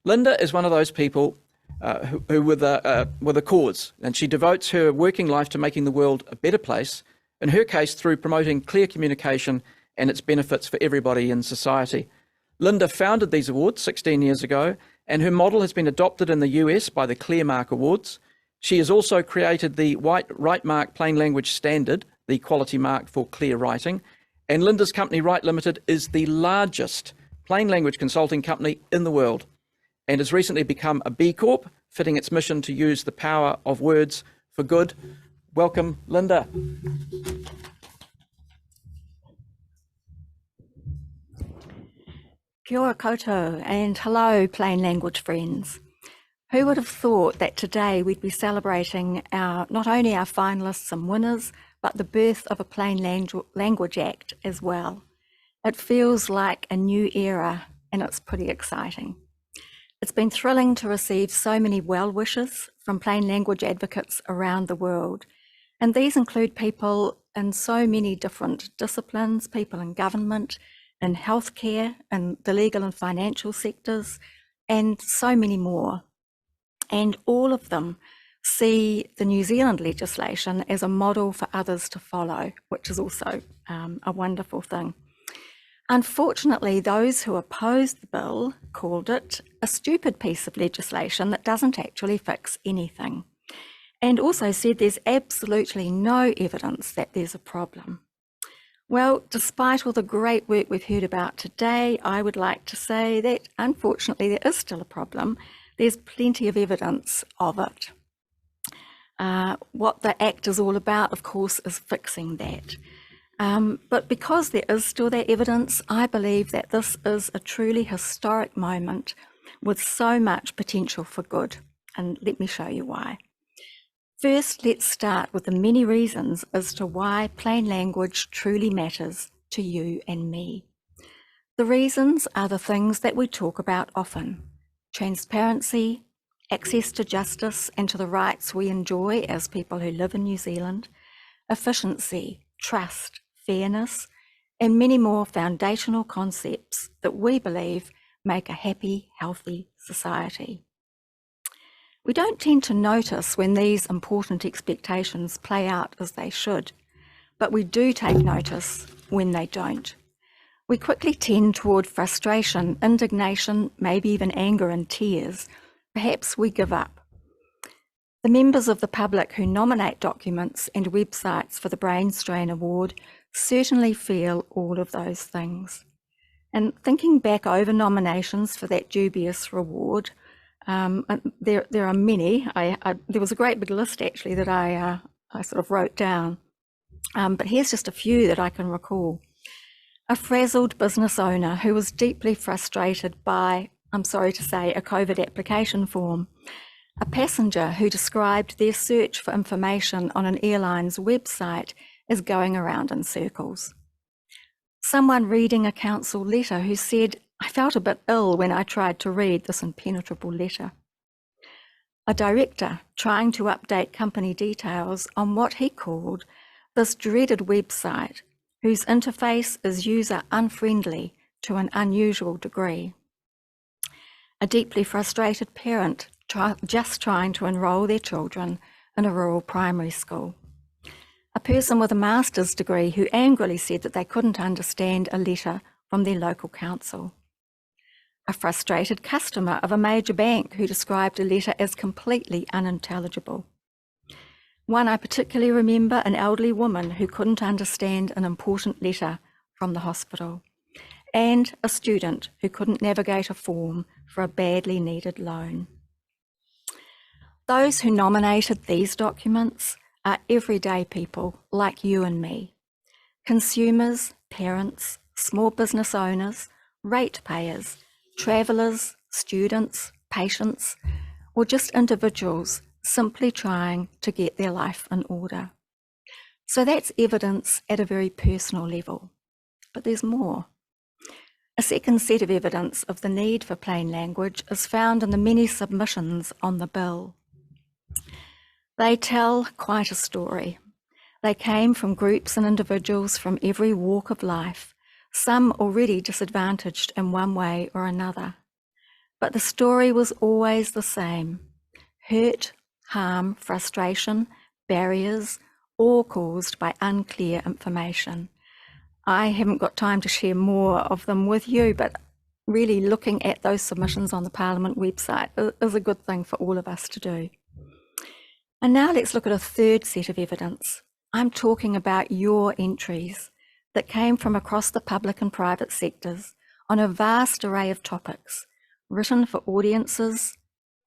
Linda is one of those people who with a cause, and she devotes her working life to making the world a better place, in her case through promoting clear communication and its benefits for everybody in society. Linda founded these awards 16 years ago, and her model has been adopted in the US by the Clearmark Awards. She has also created the Wright Mark Plain Language Standard, the quality mark for clear writing, and Linda's company, Wright Limited, is the largest plain language consulting company in the world, and has recently become a B Corp, fitting its mission to use the power of words for good. Welcome, Linda. Kia ora koutou, and hello, plain language friends. Who would have thought that today we'd be celebrating not only our finalists and winners, but the birth of a Plain Language Act as well. It feels like a new era, and it's pretty exciting. It's been thrilling to receive so many well wishes from plain language advocates around the world. And these include people in so many different disciplines, people in government, in healthcare, in the legal and financial sectors, and so many more. And all of them see the New Zealand legislation as a model for others to follow, which is also a wonderful thing. Unfortunately, those who opposed the bill called it a stupid piece of legislation that doesn't actually fix anything, and also said there's absolutely no evidence that there's a problem. Well, despite all the great work we've heard about today, I would like to say that unfortunately there is still a problem. There's plenty of evidence of it. What the Act is all about, of course, is fixing that. But because there is still that evidence, I believe that this is a truly historic moment with so much potential for good. And let me show you why. First, let's start with the many reasons as to why plain language truly matters to you and me. The reasons are the things that we talk about often: transparency, access to justice and to the rights we enjoy as people who live in New Zealand, efficiency, trust, fairness, and many more foundational concepts that we believe make a happy, healthy society. We don't tend to notice when these important expectations play out as they should, but we do take notice when they don't. We quickly tend toward frustration, indignation, maybe even anger and tears. Perhaps we give up. The members of the public who nominate documents and websites for the Brain Strain Award certainly feel all of those things. And thinking back over nominations for that dubious reward, there are many. There was a great big list actually that I sort of wrote down, but here's just a few that I can recall. A frazzled business owner who was deeply frustrated by, I'm sorry to say, a COVID application form. A passenger who described their search for information on an airline's website as going around in circles. Someone reading a council letter who said, "I felt a bit ill when I tried to read this impenetrable letter." A director trying to update company details on what he called this dreaded website, whose interface is user unfriendly to an unusual degree. A deeply frustrated parent just trying to enrol their children in a rural primary school. A person with a master's degree who angrily said that they couldn't understand a letter from their local council. A frustrated customer of a major bank who described a letter as completely unintelligible. One I particularly remember, an elderly woman who couldn't understand an important letter from the hospital. And a student who couldn't navigate a form for a badly needed loan. Those who nominated these documents are everyday people like you and me. Consumers, parents, small business owners, ratepayers, travellers, students, patients, or just individuals simply trying to get their life in order. So that's evidence at a very personal level. But there's more. A second set of evidence of the need for plain language is found in the many submissions on the bill. They tell quite a story. They came from groups and individuals from every walk of life, some already disadvantaged in one way or another. But the story was always the same: hurt, harm, frustration, barriers, all caused by unclear information. I haven't got time to share more of them with you, but really looking at those submissions on the Parliament website is a good thing for all of us to do. And now let's look at a third set of evidence. I'm talking about your entries that came from across the public and private sectors on a vast array of topics, written for audiences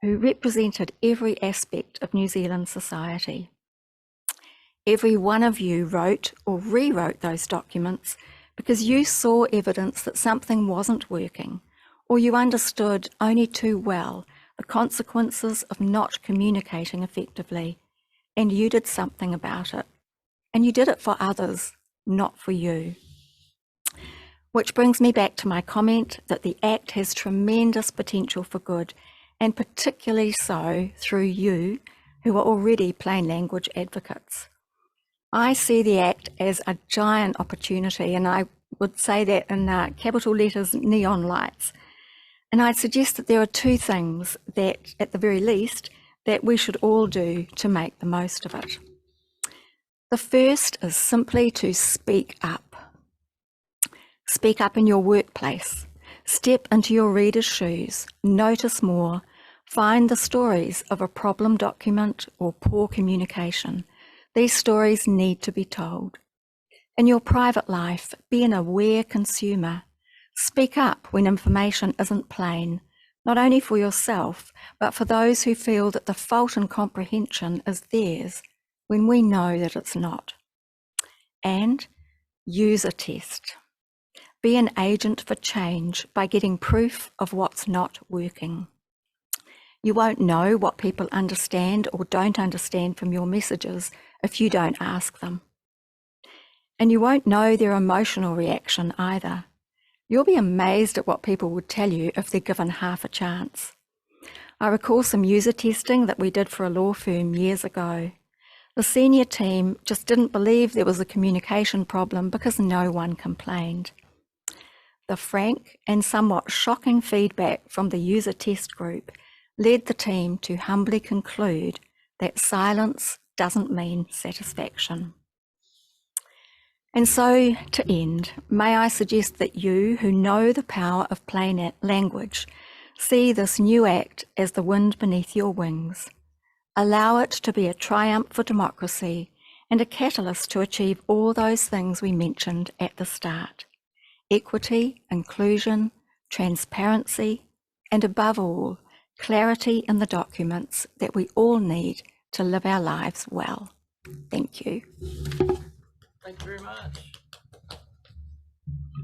who represented every aspect of New Zealand society. Every one of you wrote or rewrote those documents because you saw evidence that something wasn't working, or you understood only too well the consequences of not communicating effectively, and you did something about it. And you did it for others, not for you. Which brings me back to my comment that the Act has tremendous potential for good, and particularly so through you, who are already plain language advocates. I see the Act as a giant opportunity, and I would say that in capital letters, neon lights. And I'd suggest that there are two things that, at the very least, that we should all do to make the most of it. The first is simply to speak up. Speak up in your workplace. Step into your reader's shoes. Notice more. Find the stories of a problem document or poor communication. These stories need to be told. In your private life, be an aware consumer. Speak up when information isn't plain, not only for yourself, but for those who feel that the fault in comprehension is theirs when we know that it's not. And use a test. Be an agent for change by getting proof of what's not working. You won't know what people understand or don't understand from your messages if you don't ask them. And you won't know their emotional reaction either. You'll be amazed at what people would tell you if they're given half a chance. I recall some user testing that we did for a law firm years ago. The senior team just didn't believe there was a communication problem because no one complained. The frank and somewhat shocking feedback from the user test group led the team to humbly conclude that silence doesn't mean satisfaction. And so, to end, may I suggest that you, who know the power of plain language, see this new act as the wind beneath your wings. Allow it to be a triumph for democracy and a catalyst to achieve all those things we mentioned at the start: equity, inclusion, transparency, and above all, clarity in the documents that we all need to live our lives well. Thank you. Thank you very much.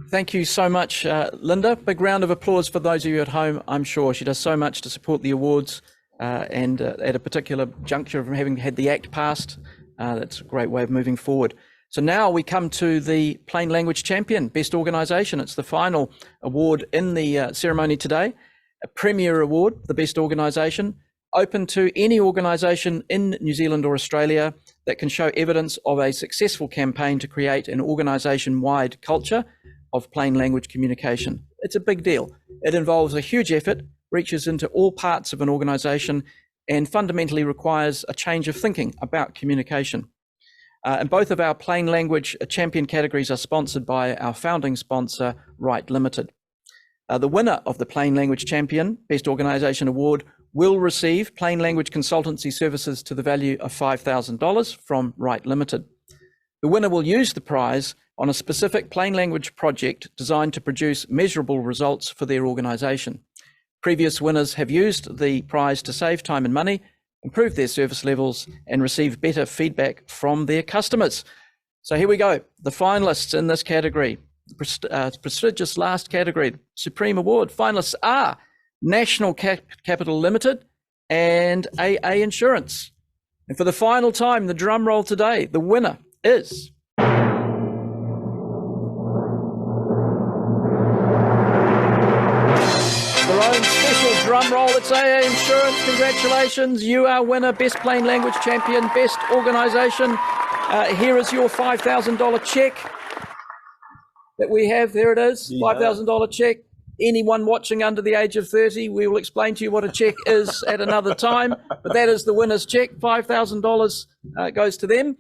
Thank you so much, Linda. Big round of applause for those of you at home. I'm sure she does so much to support the awards and at a particular juncture of having had the Act passed. That's a great way of moving forward. So now we come to the Plain Language Champion, Best Organisation. It's the final award in the ceremony today. A premier award, the Best Organisation, open to any organisation in New Zealand or Australia that can show evidence of a successful campaign to create an organisation-wide culture of plain language communication. It's a big deal. It involves a huge effort, reaches into all parts of an organisation, and fundamentally requires a change of thinking about communication. And both of our Plain Language Champion categories are sponsored by our founding sponsor, Wright Limited. The winner of the Plain Language Champion Best Organisation Award will receive plain language consultancy services to the value of $5,000 from Wright Limited. The winner will use the prize on a specific plain language project designed to produce measurable results for their organisation. Previous winners have used the prize to save time and money, improve their service levels, and receive better feedback from their customers. So here we go, the finalists in this category. Prestigious last category, Supreme Award. Finalists are National Capital Limited and AA Insurance. And for the final time, the drum roll today, the winner is... Their own special drum roll, it's AA Insurance. Congratulations, you are winner, Best Plain Language Champion, Best Organisation. Here is your $5,000 check that we have. There it is, $5,000 check. Anyone watching under the age of 30, we will explain to you what a check is at another time, but that is the winner's check. $5,000 goes to them.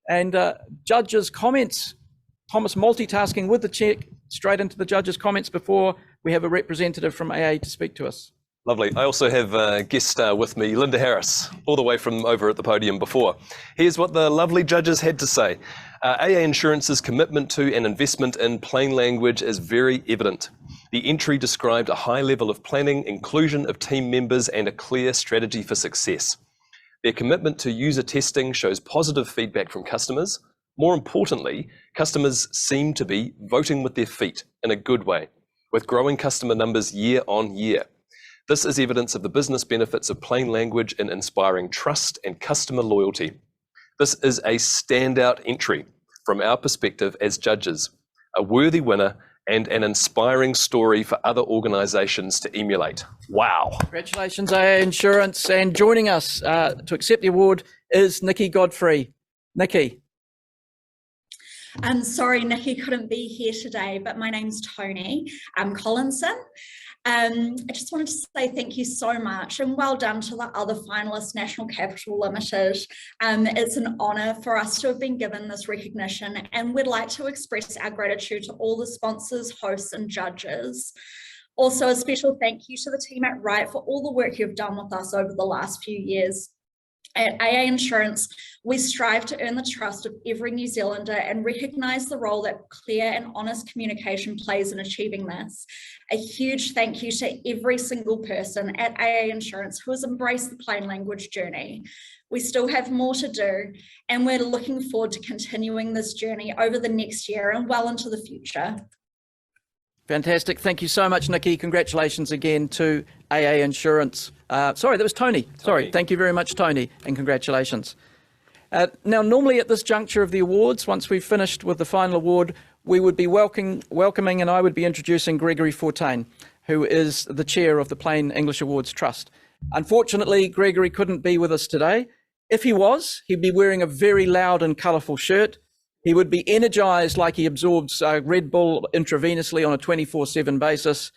And judges' comments, Thomas multitasking with the check straight into the judges' comments before we have a representative from AA to speak to us. Lovely. I also have a guest star with me, Linda Harris, all the way from over at the podium before. Here's what the lovely judges had to say. AA Insurance's commitment to and investment in plain language is very evident. The entry described a high level of planning, inclusion of team members, and a clear strategy for success. Their commitment to user testing shows positive feedback from customers. More importantly, customers seem to be voting with their feet in a good way, with growing customer numbers year on year. This is evidence of the business benefits of plain language in inspiring trust and customer loyalty. This is a standout entry from our perspective as judges, a worthy winner and an inspiring story for other organisations to emulate. Wow. Congratulations, AA Insurance. And joining us to accept the award is Nikki Godfrey. Nikki. I'm sorry, Nikki couldn't be here today, but my name's Tony Collinson. I just wanted to say thank you so much and well done to the other finalists, National Capital Limited. It's an honour for us to have been given this recognition, and we'd like to express our gratitude to all the sponsors, hosts and judges. Also, a special thank you to the team at Wright for all the work you've done with us over the last few years. At AA Insurance, we strive to earn the trust of every New Zealander and recognise the role that clear and honest communication plays in achieving this. A huge thank you to every single person at AA Insurance who has embraced the plain language journey. We still have more to do, and we're looking forward to continuing this journey over the next year and well into the future. Fantastic. Thank you so much, Nikki. Congratulations again to AA Insurance. Sorry, that was Tony. Sorry. Thank you very much, Tony, and congratulations. Now, normally at this juncture of the awards, once we've finished with the final award, we would be welcoming and I would be introducing Gregory Fortain, who is the chair of the Plain English Awards Trust. Unfortunately, Gregory couldn't be with us today. If he was, he'd be wearing a very loud and colourful shirt. He would be energised like he absorbs Red Bull intravenously on a 24/7 basis,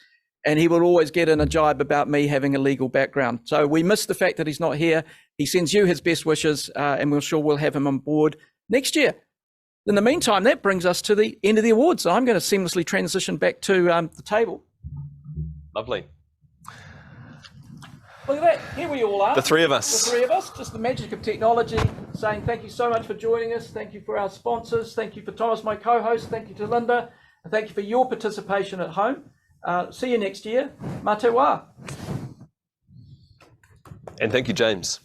and he will always get in a jibe about me having a legal background. So we miss the fact that he's not here. He sends you his best wishes, and we're sure we'll have him on board next year. In the meantime, that brings us to the end of the awards. So I'm going to seamlessly transition back to the table. Lovely. Look at that, here we all are. The three of us. The three of us, just the magic of technology, saying thank you so much for joining us. Thank you for our sponsors. Thank you for Thomas, my co-host. Thank you to Linda. And thank you for your participation at home. See you next year. Mā te wā. And thank you, James.